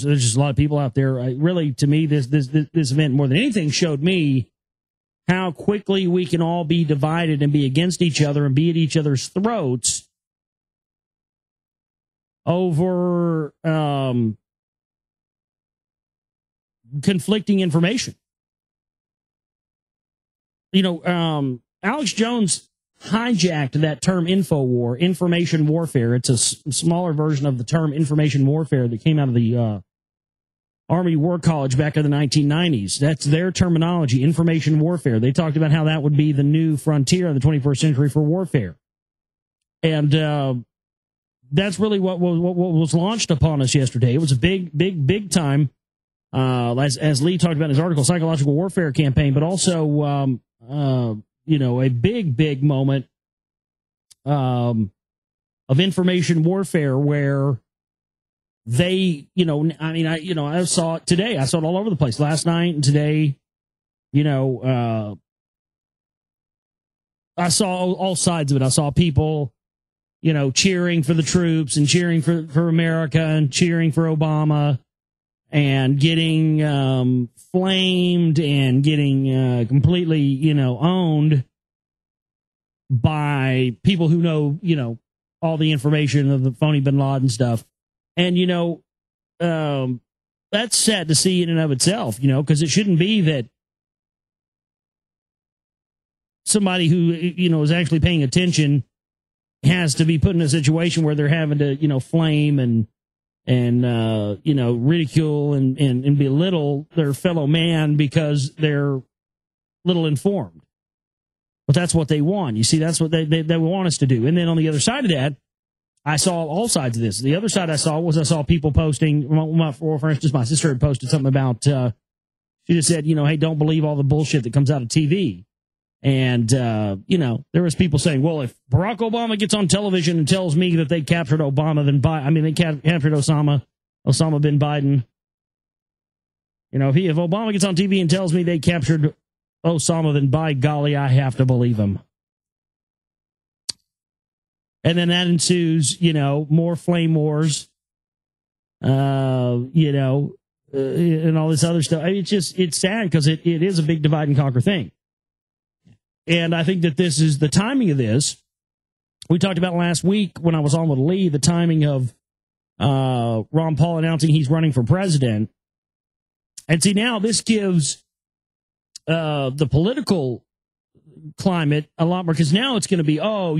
just a lot of people out there. Really, to me, this event more than anything showed me how quickly we can all be divided and be against each other and be at each other's throats over conflicting information. Alex Jones hijacked that term InfoWar, information warfare. It's a smaller version of the term information warfare that came out of the Army War College back in the 1990s. That's their terminology, information warfare. They talked about how that would be the new frontier in the 21st century for warfare. And that's really what was launched upon us yesterday. It was a big time, as Lee talked about in his article, psychological warfare campaign, but also, a big moment of information warfare where they, I saw it today. I saw it all over the place last night and today. I saw all sides of it. I saw people, cheering for the troops and cheering for America and cheering for Obama. and getting flamed and getting completely, owned by people who know, all the information of the phony bin Laden stuff. And, that's sad to see in and of itself, because it shouldn't be that somebody who, is actually paying attention has to be put in a situation where they're having to, flame and ridicule and belittle their fellow man because they're little informed. But that's what they want. You see, that's what they want us to do. And then on the other side of that, I saw all sides of this. The other side I saw people posting, for instance, my sister had posted something about, she just said, hey, don't believe all the bullshit that comes out of TV. And, there was people saying, well, if Barack Obama gets on television and tells me that they captured Obama, then they captured Osama bin Biden. If Obama gets on TV and tells me they captured Osama, then by golly, I have to believe him. And then that ensues, more flame wars, and all this other stuff. It's sad because it is a big divide and conquer thing. And I think that this is the timing of this. We talked about last week when I was on with Lee, the timing of Ron Paul announcing he's running for president. And see, now this gives the political climate a lot more, because now it's going to be, blah,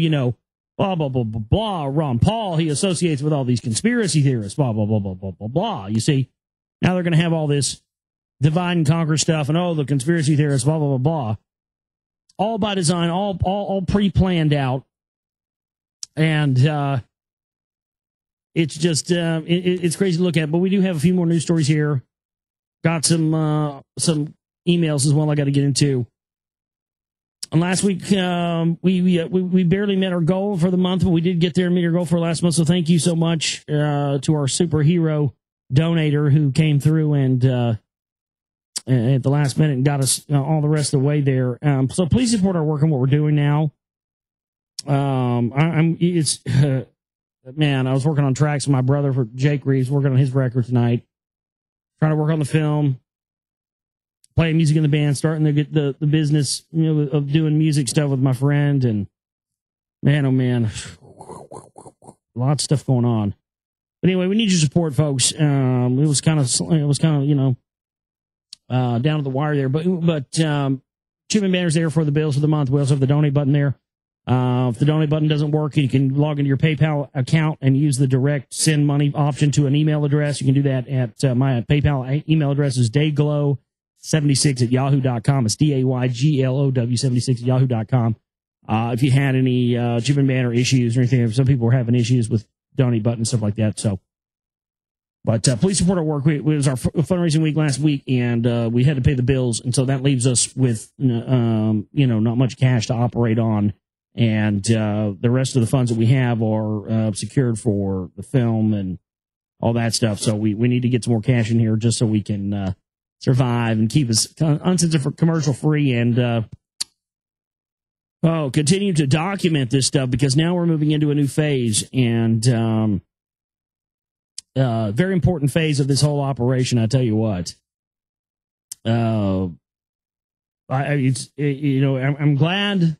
blah, blah, blah, blah. Ron Paul, he associates with all these conspiracy theorists, blah, blah, blah, blah, blah, blah, blah. You see, now they're going to have all this divide and conquer stuff and, the conspiracy theorists, blah, blah, blah, blah. All by design, all pre-planned out. And it's just, it's crazy to look at. But we do have a few more news stories here. Got some emails as well I got to get into. And last week, we barely met our goal for the month, but we did get there and meet our goal for last month. So thank you so much to our superhero donator who came through and at the last minute and got us all the rest of the way there. So please support our work and what we're doing now. Man, I was working on tracks with my brother for Jake Reeves, working on his record tonight, trying to work on the film, playing music in the band, starting to get the business, of doing music stuff with my friend. And man, oh man, lots of stuff going on. But anyway, we need your support, folks. It was kind of, down to the wire there, but Chipman Banner's there for the bills for the month. We also have the donate button there. If the donate button doesn't work, you can log into your PayPal account and use the direct send money option to an email address. You can do that at my PayPal email address is dayglow76@yahoo.com. It's DAYGLOW76@yahoo.com. If you had any Chipman Banner issues or anything, some people were having issues with donate button and stuff like that. So, but please support our work. It was our fundraising week last week, and we had to pay the bills, and so that leaves us with not much cash to operate on. And the rest of the funds that we have are secured for the film and all that stuff. So we need to get some more cash in here just so we can survive and keep us uncensored, commercial free, and continue to document this stuff, because now we're moving into a new phase, and very important phase of this whole operation. I tell you what, I'm glad.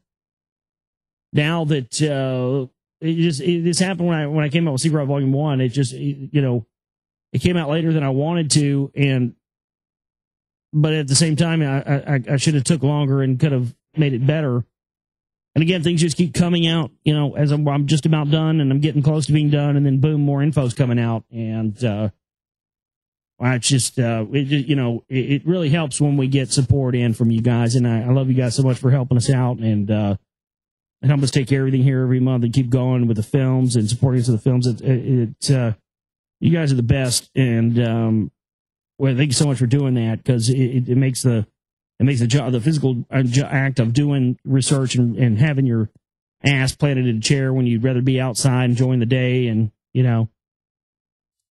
Now that this happened when I came out with Secret Volume 1, it just it came out later than I wanted to, but at the same time I should have took longer and could have made it better. And again, things just keep coming out, as I'm just about done and I'm getting close to being done, and then boom, more info's coming out, and it's just it really helps when we get support in from you guys, and I love you guys so much for helping us out and help us take care of everything here every month and keep going with the films and supporting us with the films. You guys are the best, and thank you so much for doing that, because it makes the job, the physical act of doing research and having your ass planted in a chair when you'd rather be outside enjoying the day and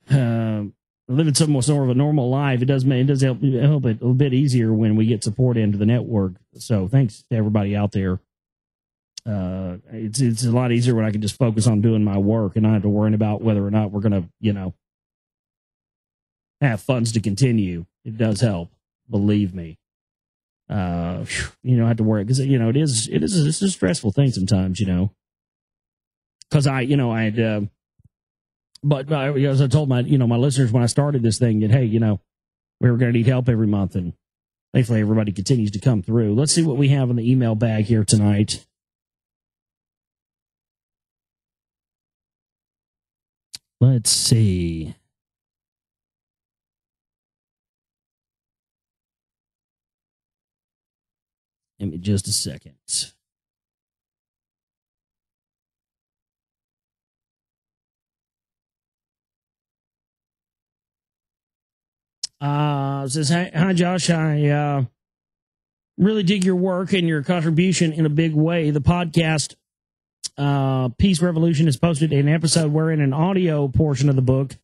living somewhat more of a normal life. It does help it a little bit easier when we get support into the network. So thanks to everybody out there. It's a lot easier when I can just focus on doing my work and not have to worry about whether or not we're going to, have funds to continue. It does help, believe me. You don't have to worry because it's a stressful thing sometimes, because but as I told my listeners when I started this thing that, hey, we were going to need help every month, and thankfully everybody continues to come through. Let's see what we have in the email bag here tonight. Let's see. Give me just a second. Says, hi, Josh. I really dig your work and your contribution in a big way. The podcast Peace Revolution has posted an episode wherein an audio portion of the book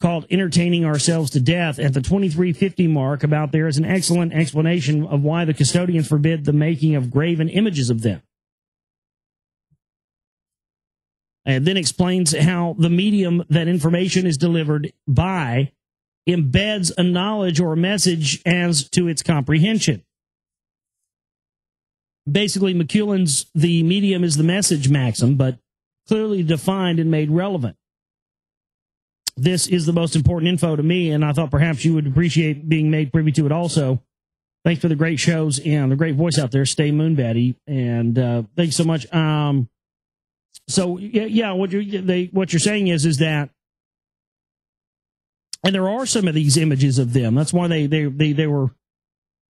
called Entertaining Ourselves to Death at the 2350 mark about there is an excellent explanation of why the custodians forbid the making of graven images of them. And then explains how the medium that information is delivered by embeds a knowledge or a message as to its comprehension. Basically, McEwen's the medium is the message maxim, but clearly defined and made relevant. This is the most important info to me, and I thought perhaps you would appreciate being made privy to it also. Thanks for the great shows and the great voice out there. Stay Moonbatty, and thanks so much. So what you're saying is that, and there are some of these images of them. That's why they were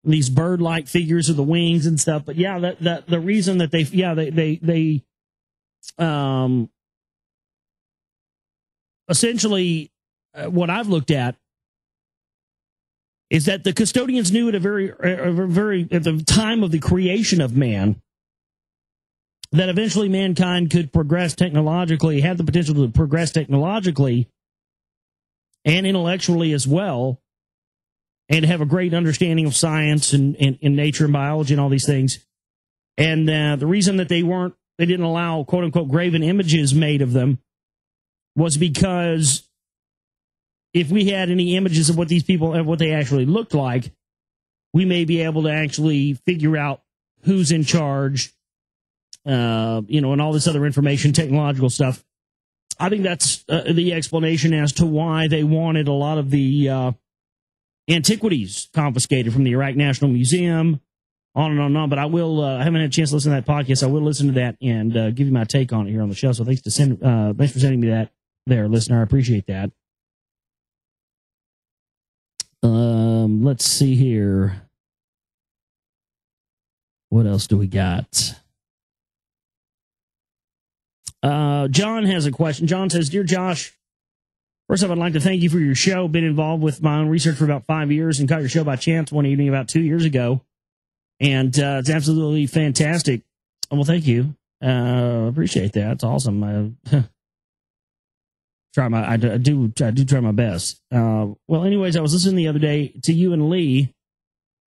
these bird-like figures with the wings and stuff. But yeah, that the reason that they essentially what I've looked at is that the custodians knew at a very at the time of the creation of man that eventually mankind could progress technologically, had the potential to progress technologically and intellectually as well, and have a great understanding of science and nature and biology and all these things. And the reason that they didn't allow quote unquote graven images made of them was because if we had any images of what these people and what they actually looked like, we may be able to actually figure out who's in charge, and all this other information, technological stuff. I think that's the explanation as to why they wanted a lot of the antiquities confiscated from the Iraq National Museum, on and on and on. But I haven't had a chance to listen to that podcast. I will listen to that and give you my take on it here on the show. So thanks for sending me that there, listener. I appreciate that. Let's see here. What else do we got? John has a question. John says, Dear Josh, first off, I'd like to thank you for your show. Been involved with my own research for about 5 years and caught your show by chance one evening about 2 years ago. And it's absolutely fantastic. Well, thank you. I appreciate that. It's awesome. I do try my best. Well, anyways, I was listening the other day to you and Lee,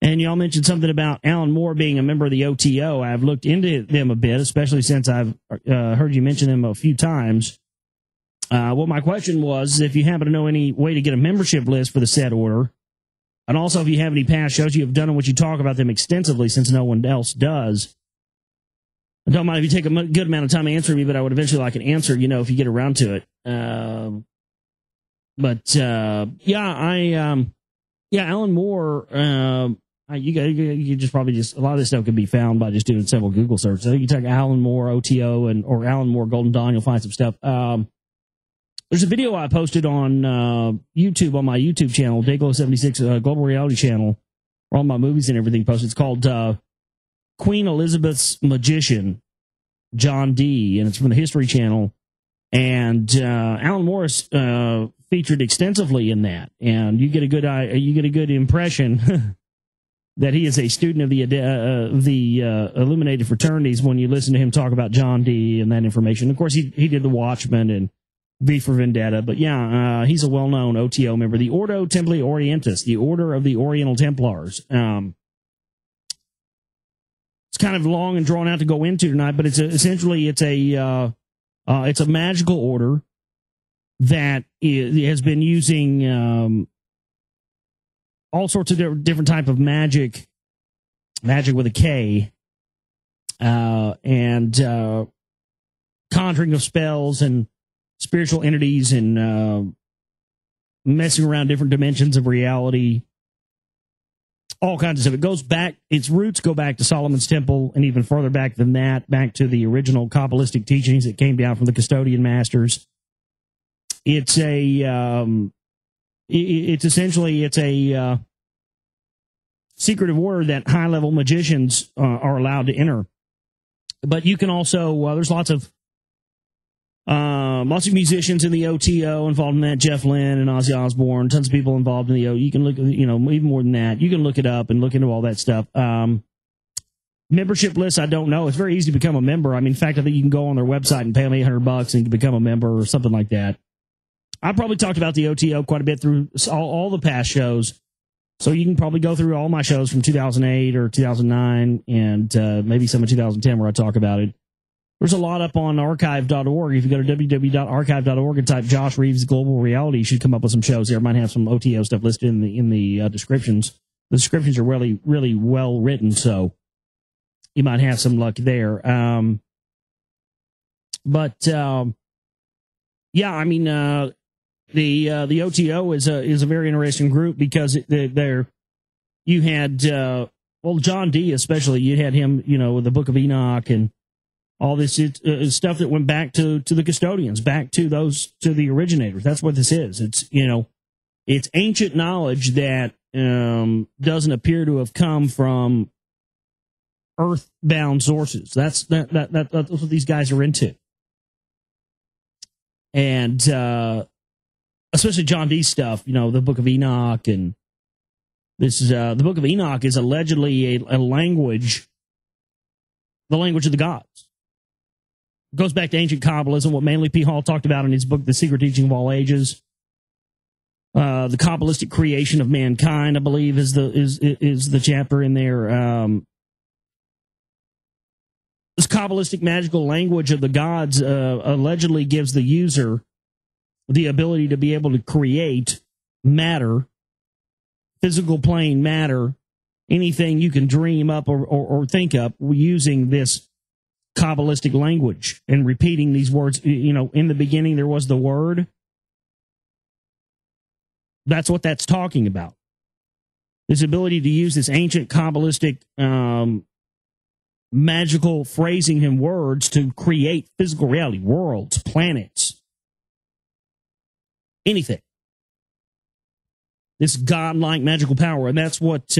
and y'all mentioned something about Alan Moore being a member of the OTO. I've looked into them a bit, especially since I've heard you mention them a few times. Well, my question was if you happen to know any way to get a membership list for the said order, and also if you have any past shows you have done in which you talk about them extensively since no one else does. I don't mind if you take a good amount of time answering me, but I would eventually like an answer, if you get around to it. Alan Moore, you just probably a lot of this stuff can be found by just doing several Google searches. I think you type Alan Moore OTO or Alan Moore Golden Dawn, you'll find some stuff. There's a video I posted on YouTube, on my YouTube channel, Dayglow76 Global Reality Channel, where all my movies and everything posted. It's called Queen Elizabeth's Magician, John D., and it's from the History Channel. And Alan Morris featured extensively in that, and you get a good impression that he is a student of the Illuminated fraternities when you listen to him talk about John D. and that information. Of course, he did The Watchmen and V for Vendetta, but he's a well-known OTO member, the Ordo Templi Orientis, the Order of the Oriental Templars. It's kind of long and drawn out to go into tonight, but it's a magical order that has been using all sorts of different type of magic with a K, and conjuring of spells and spiritual entities and messing around different dimensions of reality, all kinds of stuff. It goes back, its roots go back to Solomon's Temple, and even further back than that, back to the original Kabbalistic teachings that came down from the custodian masters. It's essentially a secretive order that high-level magicians are allowed to enter. But you can also, there's lots of musicians in the OTO involved in that. Jeff Lynne and Ozzy Osbourne, tons of people involved in the OTO. You can look, even more than that. You can look it up and look into all that stuff. Membership lists, I don't know. It's very easy to become a member. I mean, in fact, I think you can go on their website and pay them $800 and become a member or something like that. I probably talked about the OTO quite a bit through all the past shows. So you can probably go through all my shows from 2008 or 2009 and maybe some of 2010 where I talk about it. There's a lot up on archive.org. If you go to www.archive.org and type Josh Reeves Global Reality, you should come up with some shows there. Might have some OTO stuff listed in the descriptions. The descriptions are really, really well written, so you might have some luck there. Yeah, I mean, the OTO is a very interesting group because you had John D. especially. You had him, with the Book of Enoch and all this stuff that went back to the custodians, back to the originators. That's what this is. It's ancient knowledge that doesn't appear to have come from earthbound sources. That's what these guys are into. And especially John Dee stuff, the Book of Enoch, and this is the Book of Enoch is allegedly a language, the language of the gods. It goes back to ancient Kabbalism, what Manly P. Hall talked about in his book, The Secret Teaching of All Ages. The Kabbalistic creation of mankind, I believe, is the chapter in there. This Kabbalistic magical language of the gods allegedly gives the user the ability to be able to create matter, physical plane matter, anything you can dream up or think up using this Kabbalistic language and repeating these words. In the beginning there was the word. That's what that's talking about. This ability to use this ancient Kabbalistic magical phrasing and words to create physical reality, worlds, planets, anything. This godlike magical power, and that's what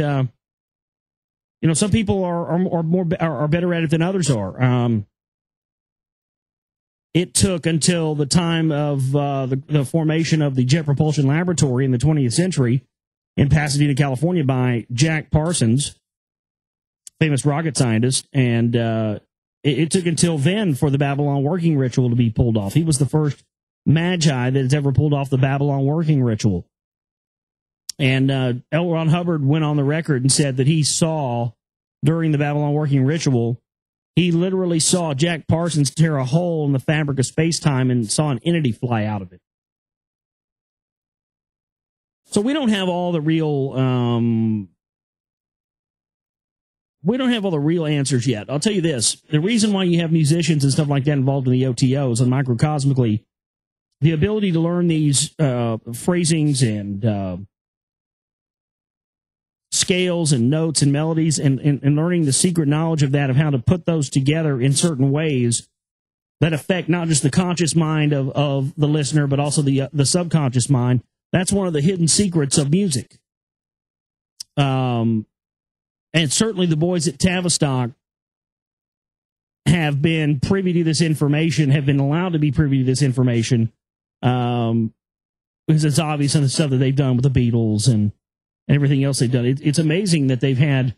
some people are better at it than others are. It took until the time of the formation of the Jet Propulsion Laboratory in the 20th century in Pasadena, California, by Jack Parsons, famous rocket scientist, and it took until then for the Babylon working ritual to be pulled off. He was the first magi that has ever pulled off the Babylon working ritual. And L. Ron Hubbard went on the record and said that he saw, during the Babylon working ritual, he literally saw Jack Parsons tear a hole in the fabric of space-time and saw an entity fly out of it. So we don't have all the real answers yet. I'll tell you this. The reason why you have musicians and stuff like that involved in the OTOs and microcosmically, the ability to learn these phrasings and scales and notes and melodies and learning the secret knowledge of that, of how to put those together in certain ways that affect not just the conscious mind of the listener, but also the subconscious mind. That's one of the hidden secrets of music. And certainly the boys at Tavistock have been privy to this information, have been allowed to be privy to this information, because it's obvious in the stuff that they've done with the Beatles and everything else they've done. It's amazing that they've had,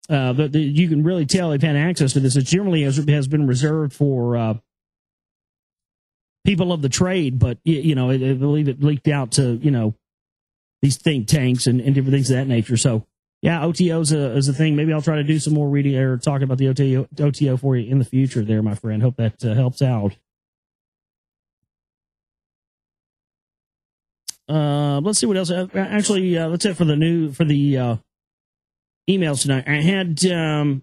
you can really tell they've had access to this. It generally has been reserved for people of the trade, but, I believe it leaked out to, these think tanks and different things of that nature. So, yeah, OTO is a thing. Maybe I'll try to do some more reading or talking about the OTO for you in the future there, my friend. Hope that helps out. Let's see what else. Actually, that's it for the emails tonight. I had a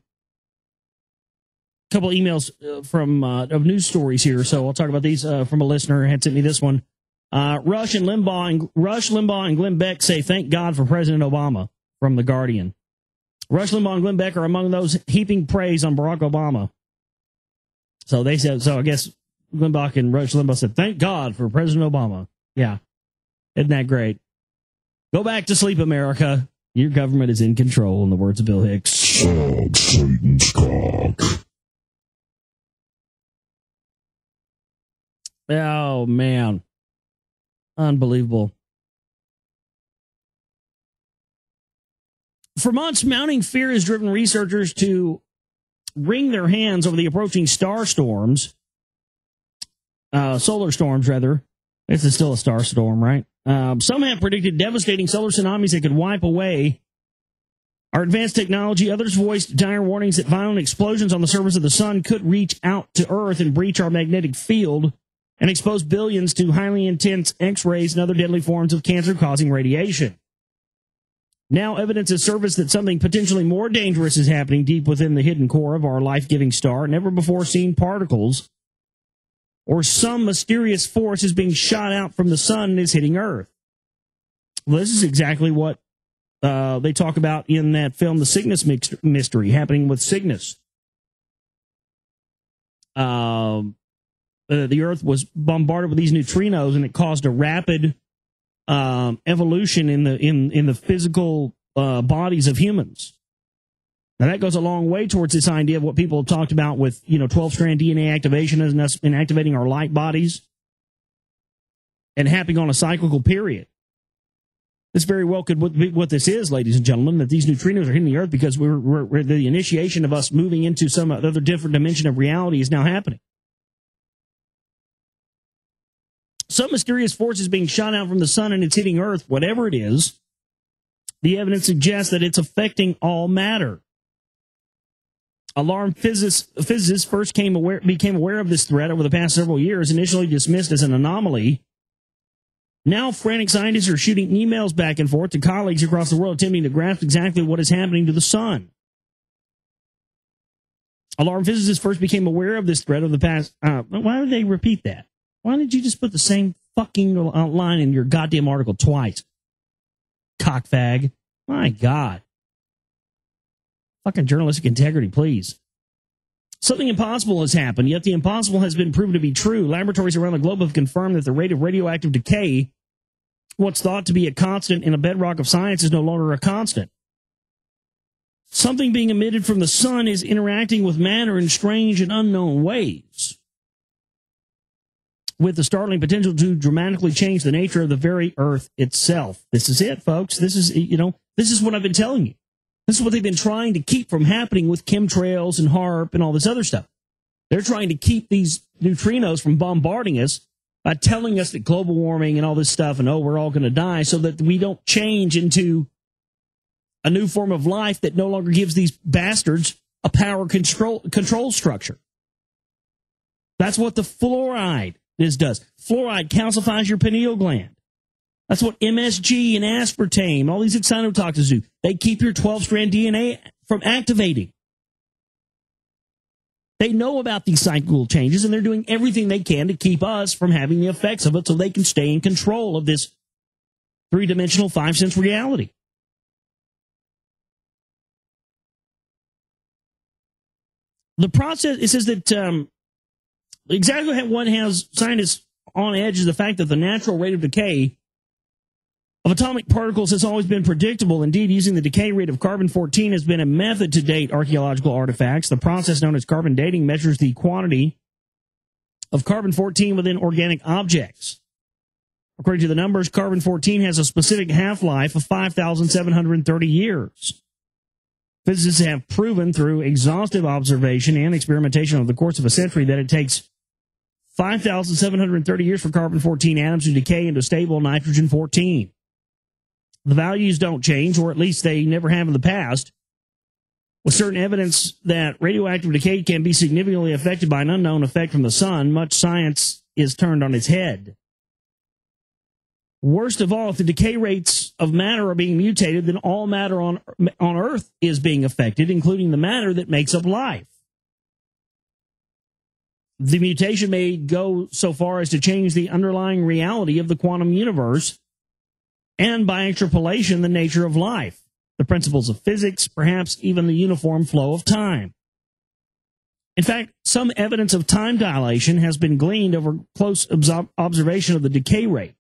couple emails from of news stories here, so I'll talk about these from a listener who had sent me this one. Rush Limbaugh and Glenn Beck say thank God for President Obama from The Guardian. Rush Limbaugh and Glenn Beck are among those heaping praise on Barack Obama. So they said. So I guess Glenn Beck and Rush Limbaugh said thank God for President Obama. Yeah, isn't that great? Go back to sleep, America. Your government is in control, in the words of Bill Hicks. Sog Satan's cock. Oh, man. Unbelievable. For months, mounting fear has driven researchers to wring their hands over the approaching solar storms, rather. This is still a star storm, right? Some have predicted devastating solar tsunamis that could wipe away our advanced technology. Others voiced dire warnings that violent explosions on the surface of the sun could reach out to Earth and breach our magnetic field and expose billions to highly intense X-rays and other deadly forms of cancer-causing radiation. Now evidence has surfaced that something potentially more dangerous is happening deep within the hidden core of our life-giving star. Never-before-seen particles or some mysterious force is being shot out from the sun and is hitting Earth. Well, this is exactly what they talk about in that film, The Cygnus Mystery, happening with Cygnus. The Earth was bombarded with these neutrinos, and it caused a rapid evolution in the physical bodies of humans. Now that goes a long way towards this idea of what people have talked about with 12-strand DNA activation and us in activating our light bodies and happening on a cyclical period. This very well could be what this is, ladies and gentlemen, that these neutrinos are hitting the Earth because we're the initiation of us moving into some other different dimension of reality is now happening. Some mysterious force is being shot out from the sun and it's hitting Earth, whatever it is. The evidence suggests that it's affecting all matter. Alarmed physicists first became aware of this threat over the past several years, initially dismissed as an anomaly. Now, frantic scientists are shooting emails back and forth to colleagues across the world attempting to grasp exactly what is happening to the sun. Alarmed physicists first became aware of this threat over the past... why did they repeat that? Why did you just put the same fucking line in your goddamn article twice? Cockfag. My God. Fucking journalistic integrity, please. Something impossible has happened, yet the impossible has been proven to be true. Laboratories around the globe have confirmed that the rate of radioactive decay, what's thought to be a constant in a bedrock of science, is no longer a constant. Something being emitted from the sun is interacting with matter in strange and unknown ways, with the startling potential to dramatically change the nature of the very Earth itself. This is it, folks. This is what I've been telling you. This is what they've been trying to keep from happening with chemtrails and HAARP and all this other stuff. They're trying to keep these neutrinos from bombarding us by telling us that global warming and all this stuff and, we're all going to die, so that we don't change into a new form of life that no longer gives these bastards a power control structure. That's what the fluoride does. Fluoride calcifies your pineal gland. That's what MSG and aspartame, all these excitotoxins do. They keep your 12-strand DNA from activating. They know about these cyclical changes, and they're doing everything they can to keep us from having the effects of it so they can stay in control of this three-dimensional, five-sense reality. The process, it says that exactly what has scientists on edge is the fact that the natural rate of decay of atomic particles has always been predictable. Indeed, using the decay rate of carbon-14 has been a method to date archaeological artifacts. The process known as carbon dating measures the quantity of carbon-14 within organic objects. According to the numbers, carbon-14 has a specific half-life of 5,730 years. Physicists have proven through exhaustive observation and experimentation over the course of a century that it takes 5,730 years for carbon-14 atoms to decay into stable nitrogen-14. The values don't change, or at least they never have in the past, with certain evidence that radioactive decay can be significantly affected by an unknown effect from the sun. Much science is turned on its head. Worst of all, if the decay rates of matter are being mutated, then all matter on Earth is being affected, including the matter that makes up life. The mutation may go so far as to change the underlying reality of the quantum universe and, by extrapolation, the nature of life, the principles of physics, perhaps even the uniform flow of time. In fact, some evidence of time dilation has been gleaned over close observation of the decay rate.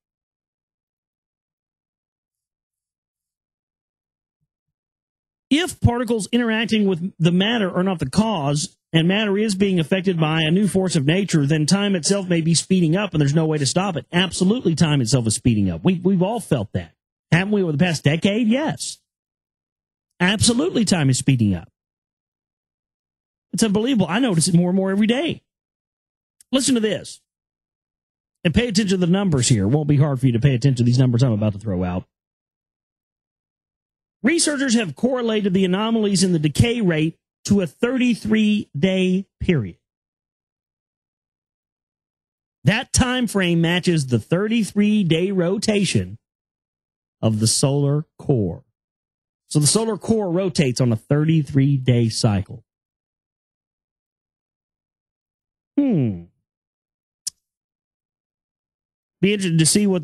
If particles interacting with the matter are not the cause, and matter is being affected by a new force of nature, then time itself may be speeding up and there's no way to stop it. Absolutely, time itself is speeding up. We've all felt that. Haven't we over the past decade? Yes. Absolutely, time is speeding up. It's unbelievable. I notice it more and more every day. Listen to this. And pay attention to the numbers here. It won't be hard for you to pay attention to these numbers I'm about to throw out. Researchers have correlated the anomalies in the decay rate to a 33-day period. That time frame matches the 33-day rotation of the solar core. So the solar core rotates on a 33-day cycle. Be interested to see what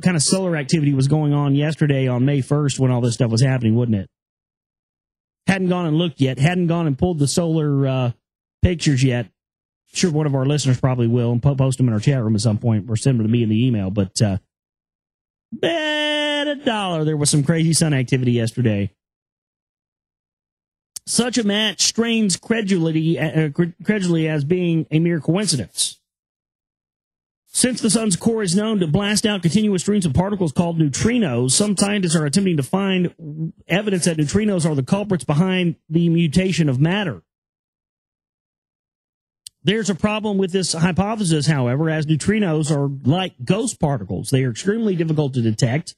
kind of solar activity was going on yesterday on May 1st when all this stuff was happening, wouldn't it? Hadn't gone and looked yet. Hadn't gone and pulled the solar pictures yet. Sure, one of our listeners probably will and post them in our chat room at some point or send them to me in the email. But bet $1 there was some crazy sun activity yesterday. Such a match strains credulity as being a mere coincidence. Since the sun's core is known to blast out continuous streams of particles called neutrinos, some scientists are attempting to find evidence that neutrinos are the culprits behind the mutation of matter. There's a problem with this hypothesis, however, as neutrinos are like ghost particles. They are extremely difficult to detect.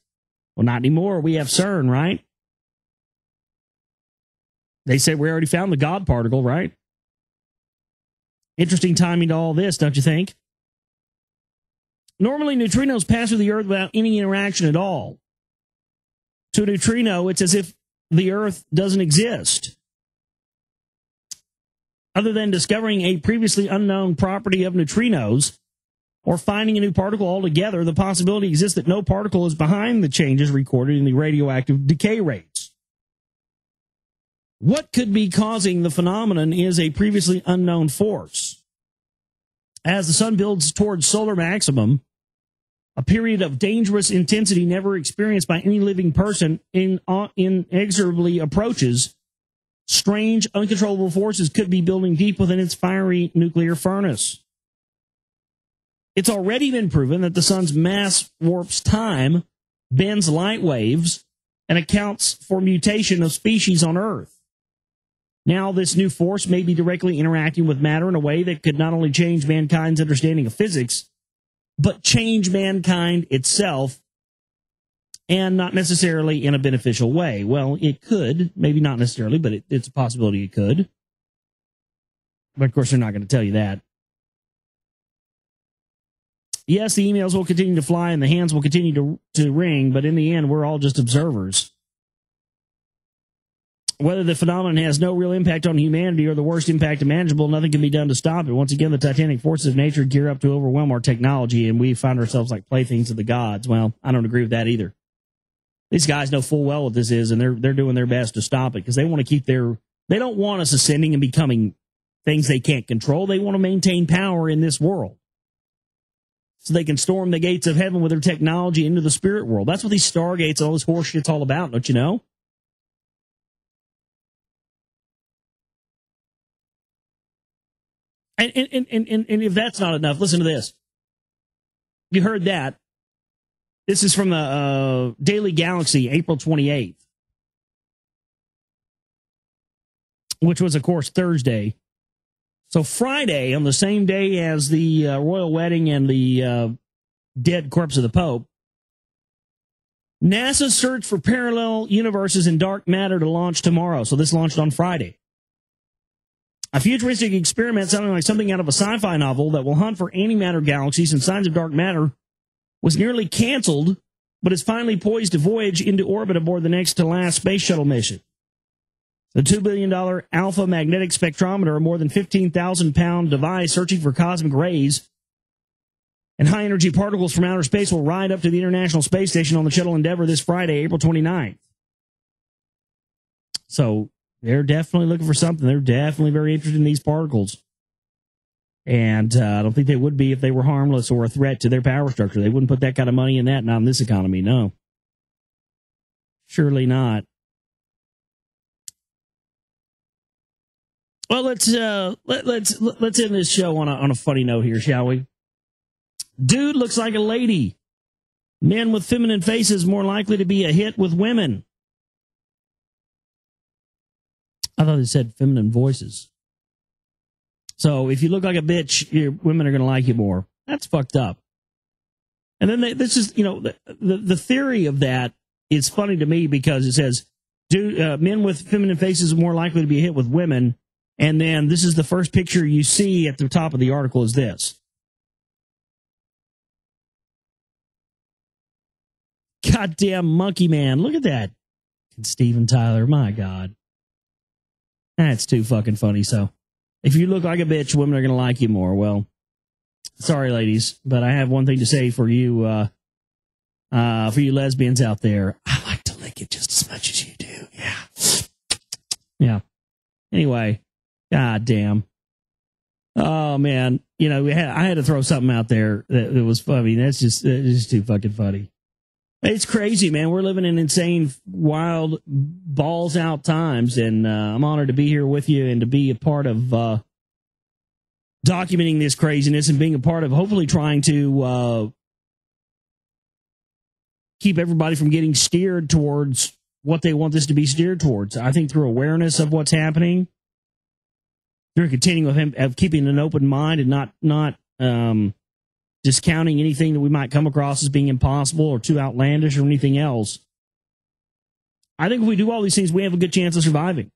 Well, not anymore. We have CERN, right? They said we already found the God particle, right? Interesting timing to all this, don't you think? Normally, neutrinos pass through the Earth without any interaction at all. To a neutrino, it's as if the Earth doesn't exist. Other than discovering a previously unknown property of neutrinos or finding a new particle altogether, the possibility exists that no particle is behind the changes recorded in the radioactive decay rates. What could be causing the phenomenon is a previously unknown force. As the sun builds towards solar maximum, a period of dangerous intensity never experienced by any living person inexorably approaches, strange, uncontrollable forces could be building deep within its fiery nuclear furnace. It's already been proven that the sun's mass warps time, bends light waves, and accounts for mutation of species on Earth. Now, this new force may be directly interacting with matter in a way that could not only change mankind's understanding of physics, but change mankind itself, and not necessarily in a beneficial way. Well, it could, maybe not necessarily, but it's a possibility it could. But, of course, they're not going to tell you that. Yes, the emails will continue to fly and the hands will continue to ring, but in the end, we're all just observers. Whether the phenomenon has no real impact on humanity or the worst impact imaginable, nothing can be done to stop it. Once again, the titanic forces of nature gear up to overwhelm our technology, and we find ourselves like playthings of the gods. Well, I don't agree with that either. These guys know full well what this is, and they're doing their best to stop it because they want to they don't want us ascending and becoming things they can't control. They want to maintain power in this world so they can storm the gates of heaven with their technology into the spirit world. That's what these stargates and all this horse shit's all about, don't you know? And if that's not enough, listen to this. You heard that. This is from the Daily Galaxy, April 28th, which was, of course, Thursday. So Friday, on the same day as the royal wedding and the dead corpse of the Pope, NASA search for parallel universes in dark matter to launch tomorrow. So this launched on Friday. A futuristic experiment sounding like something out of a sci-fi novel that will hunt for antimatter galaxies and signs of dark matter was nearly canceled but is finally poised to voyage into orbit aboard the next to last space shuttle mission. The $2 billion alpha magnetic spectrometer, a more than 15,000-pound device searching for cosmic rays and high-energy particles from outer space, will ride up to the International Space Station on the Shuttle Endeavour this Friday, April 29th. So they're definitely looking for something. They're definitely very interested in these particles. And I don't think they would be if they were harmless or a threat to their power structure. They wouldn't put that kind of money in that, not in this economy, no. Surely not. Well, let's end this show on a funny note here, shall we? Dude looks like a lady. Men with feminine faces more likely to be a hit with women. I thought it said feminine voices. So if you look like a bitch, women are going to like you more. That's fucked up. And then this is, the theory of that is funny to me because it says, men with feminine faces are more likely to be a hit with women. And then this is the first picture you see at the top of the article is this. Goddamn monkey man. Look at that. Steven Tyler. My God. That's too fucking funny. So if you look like a bitch, women are going to like you more. Well, sorry, ladies, but I have one thing to say for you lesbians out there. I like to lick it just as much as you do. Yeah. Yeah. Anyway. God damn. Oh, man. I had to throw something out there that was funny. That's just too fucking funny. It's crazy, man. We're living in insane, wild, balls out times, and I'm honored to be here with you and to be a part of documenting this craziness and being a part of hopefully trying to keep everybody from getting steered towards what they want this to be steered towards. I think through awareness of what's happening, through continuing of keeping an open mind and not discounting anything that we might come across as being impossible or too outlandish or anything else. I think if we do all these things, we have a good chance of surviving.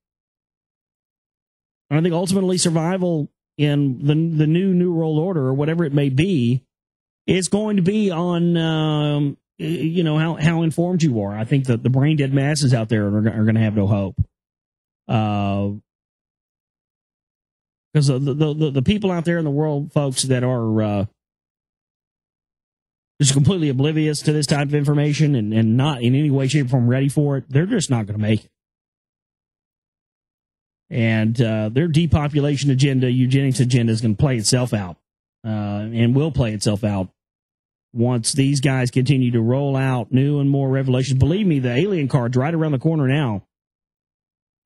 And I think ultimately survival in the new world order or whatever it may be is going to be on how informed you are. I think that the brain dead masses out there are going to have no hope. Because the people out there in the world, folks, that are just completely oblivious to this type of information and not in any way, shape, or form ready for it, they're just not going to make it. And their depopulation agenda, eugenics agenda is going to play itself out and will play itself out once these guys continue to roll out new and more revelations. Believe me, the alien card's right around the corner now.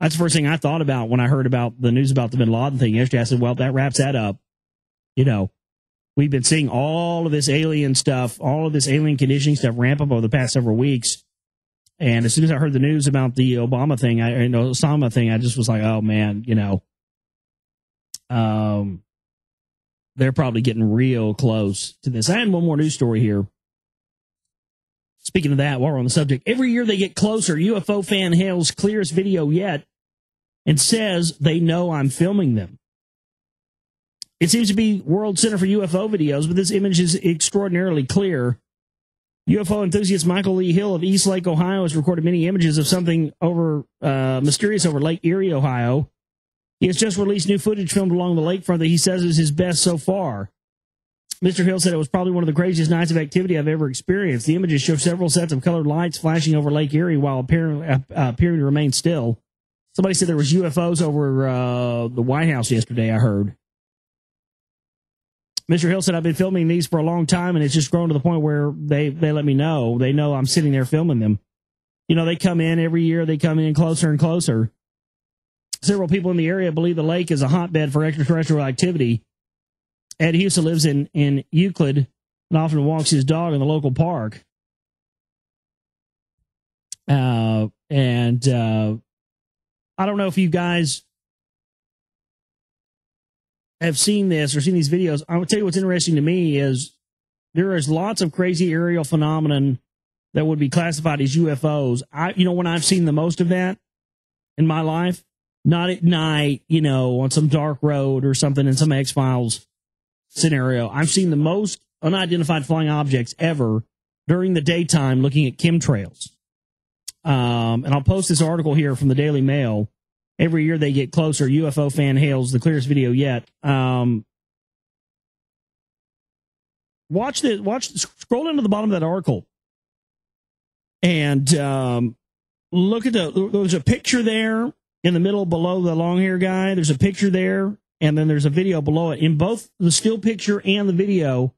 That's the first thing I thought about when I heard about the news about the bin Laden thing yesterday. I said, well, that wraps that up. We've been seeing all of this alien stuff, all of this alien conditioning stuff ramp up over the past several weeks. And as soon as I heard the news about the Osama thing, I just was like, oh, man, they're probably getting real close to this. I had one more news story here. Speaking of that, while we're on the subject, every year they get closer. UFO fan hails clearest video yet and says they know I'm filming them. It seems to be World Center for UFO Videos, but this image is extraordinarily clear. UFO enthusiast Michael Lee Hill of East Lake, Ohio, has recorded many images of something mysterious over Lake Erie, Ohio. He has just released new footage filmed along the lakefront that he says is his best so far. Mr. Hill said it was probably one of the craziest nights of activity I've ever experienced. The images show several sets of colored lights flashing over Lake Erie while appearing to remain still. Somebody said there was UFOs over the White House yesterday, I heard. Mr. Hill said, I've been filming these for a long time, and it's just grown to the point where they let me know. They know I'm sitting there filming them. They come in every year. They come in closer and closer. Several people in the area believe the lake is a hotbed for extraterrestrial activity. Ed Husa lives in Euclid and often walks his dog in the local park. I don't know if you guys have seen this or seen these videos. I will tell you what's interesting to me is there is lots of crazy aerial phenomenon that would be classified as UFOs. When I've seen the most of that in my life, not at night, on some dark road or something in some X-Files scenario. I've seen the most unidentified flying objects ever during the daytime looking at chemtrails. And I'll post this article here from the Daily Mail. Every year they get closer. UFO fan hails the clearest video yet. Scroll down to the bottom of that article and look at there's a picture there in the middle below the long hair guy. There's a picture there, and then there's a video below it. In both the still picture and the video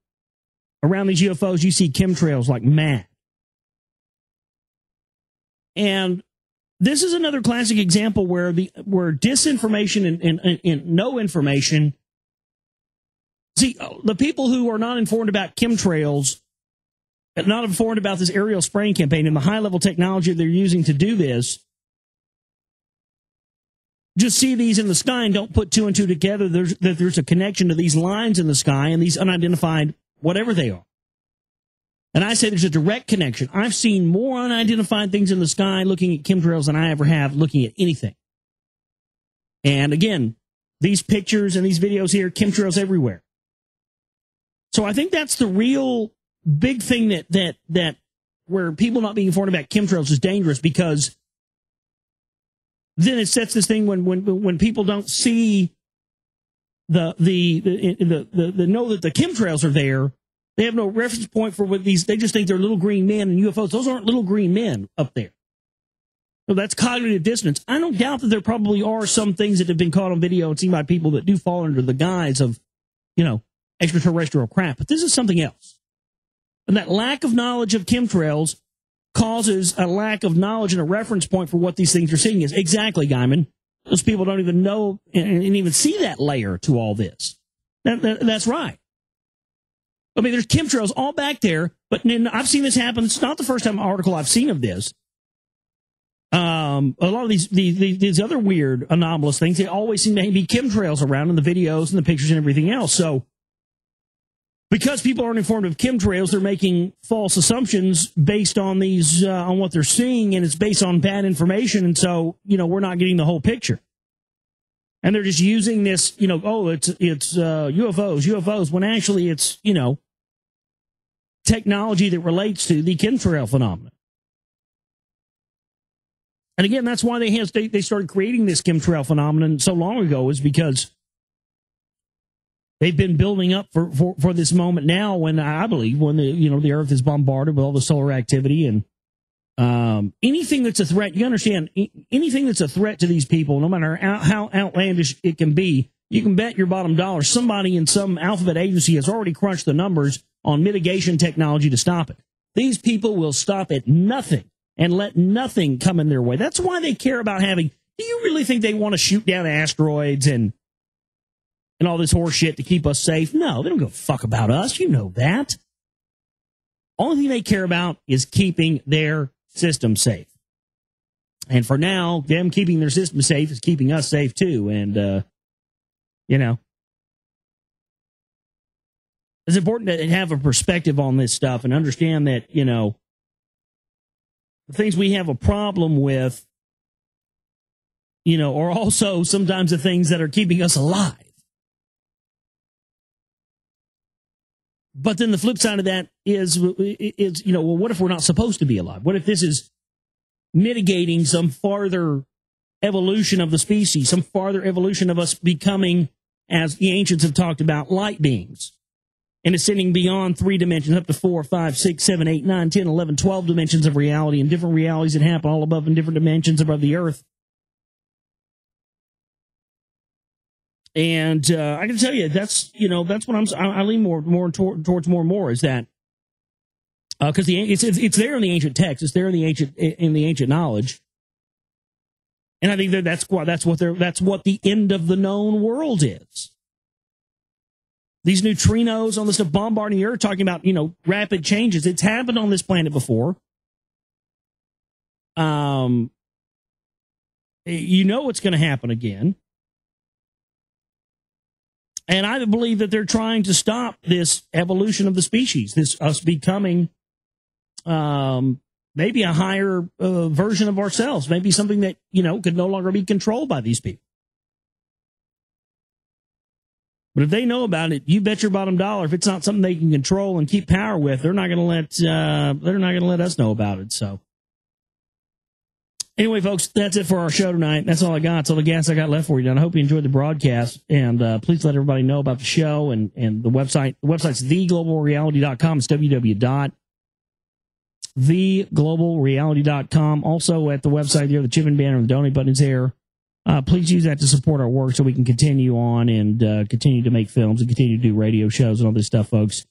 around these UFOs, you see chemtrails like mad. And this is another classic example where disinformation and no information. See, the people who are not informed about chemtrails, not informed about this aerial spraying campaign and the high-level technology they're using to do this, just see these in the sky and don't put two and two together. There's a connection to these lines in the sky and these unidentified whatever they are. And I say there's a direct connection. I've seen more unidentified things in the sky looking at chemtrails than I ever have looking at anything. And again, these pictures and these videos here, chemtrails everywhere. So I think that's the real big thing that where people not being informed about chemtrails is dangerous, because then it sets this thing when people don't see the know that the chemtrails are there. They have no reference point for what these. They just think they're little green men and UFOs. Those aren't little green men up there. So that's cognitive dissonance. I don't doubt that there probably are some things that have been caught on video and seen by people that do fall under the guise of, extraterrestrial crap. But this is something else. And that lack of knowledge of chemtrails causes a lack of knowledge and a reference point for what these things are seeing is. Exactly, Guyman. Those people don't even know and even see that layer to all this. That's right. I mean, there's chemtrails all back there, but I've seen this happen. It's not the first article I've seen of this. A lot of these other weird anomalous things, they always seem to be chemtrails around in the videos and the pictures and everything else. So because people aren't informed of chemtrails, they're making false assumptions based on these, on what they're seeing, and it's based on bad information. And so, we're not getting the whole picture. And they're just using this, it's UFOs, when actually it's, technology that relates to the chemtrail phenomenon. And again, that's why they started creating this chemtrail phenomenon so long ago, is because they've been building up for this moment now, when I believe when the Earth is bombarded with all the solar activity and anything that's a threat. You understand, anything that's a threat to these people, no matter how outlandish it can be, you can bet your bottom dollar somebody in some alphabet agency has already crunched the numbers on mitigation technology to stop it. These people will stop at nothing and let nothing come in their way. That's why they care about having. Do you really think they want to shoot down asteroids and all this horse shit to keep us safe? No, they don't give a fuck about us. You know that. Only thing they care about is keeping their system safe. And for now, them keeping their system safe is keeping us safe too. And, it's important to have a perspective on this stuff and understand that, the things we have a problem with, are also sometimes the things that are keeping us alive. But then the flip side of that is, well, what if we're not supposed to be alive? What if this is mitigating some farther evolution of the species, some farther evolution of us becoming, as the ancients have talked about, light beings, and ascending beyond 3 dimensions up to 4, 5, 6, 7, 8, 9, 10, 11, 12 dimensions of reality, and different realities that happen all above in different dimensions above the earth. And I can tell you that's what I lean more towards more and more, is that because it's there in the ancient text, it's there in the ancient knowledge, and I think that's what the end of the known world is. These neutrinos on this stuff bombarding the earth, talking about rapid changes. It's happened on this planet before. It's going to happen again. And I believe that they're trying to stop this evolution of the species, this us becoming maybe a higher version of ourselves, maybe something that, could no longer be controlled by these people. But if they know about it, you bet your bottom dollar, if it's not something they can control and keep power with, they're not going to let us know about it. So anyway, folks, that's it for our show tonight. That's all I got. That's all the gas I got left for you. And I hope you enjoyed the broadcast. And please let everybody know about the show and the website. The website's theglobalreality.com. It's www.theglobalreality.com. Also at the website there, the chip and banner and the donate button is there. Please use that to support our work so we can continue on and continue to make films and continue to do radio shows and all this stuff, folks.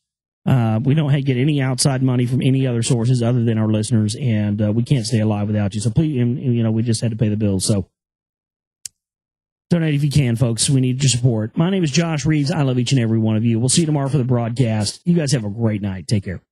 We don't get any outside money from any other sources other than our listeners, and we can't stay alive without you. So please, we just had to pay the bills. So donate if you can, folks. We need your support. My name is Josh Reeves. I love each and every one of you. We'll see you tomorrow for the broadcast. You guys have a great night. Take care.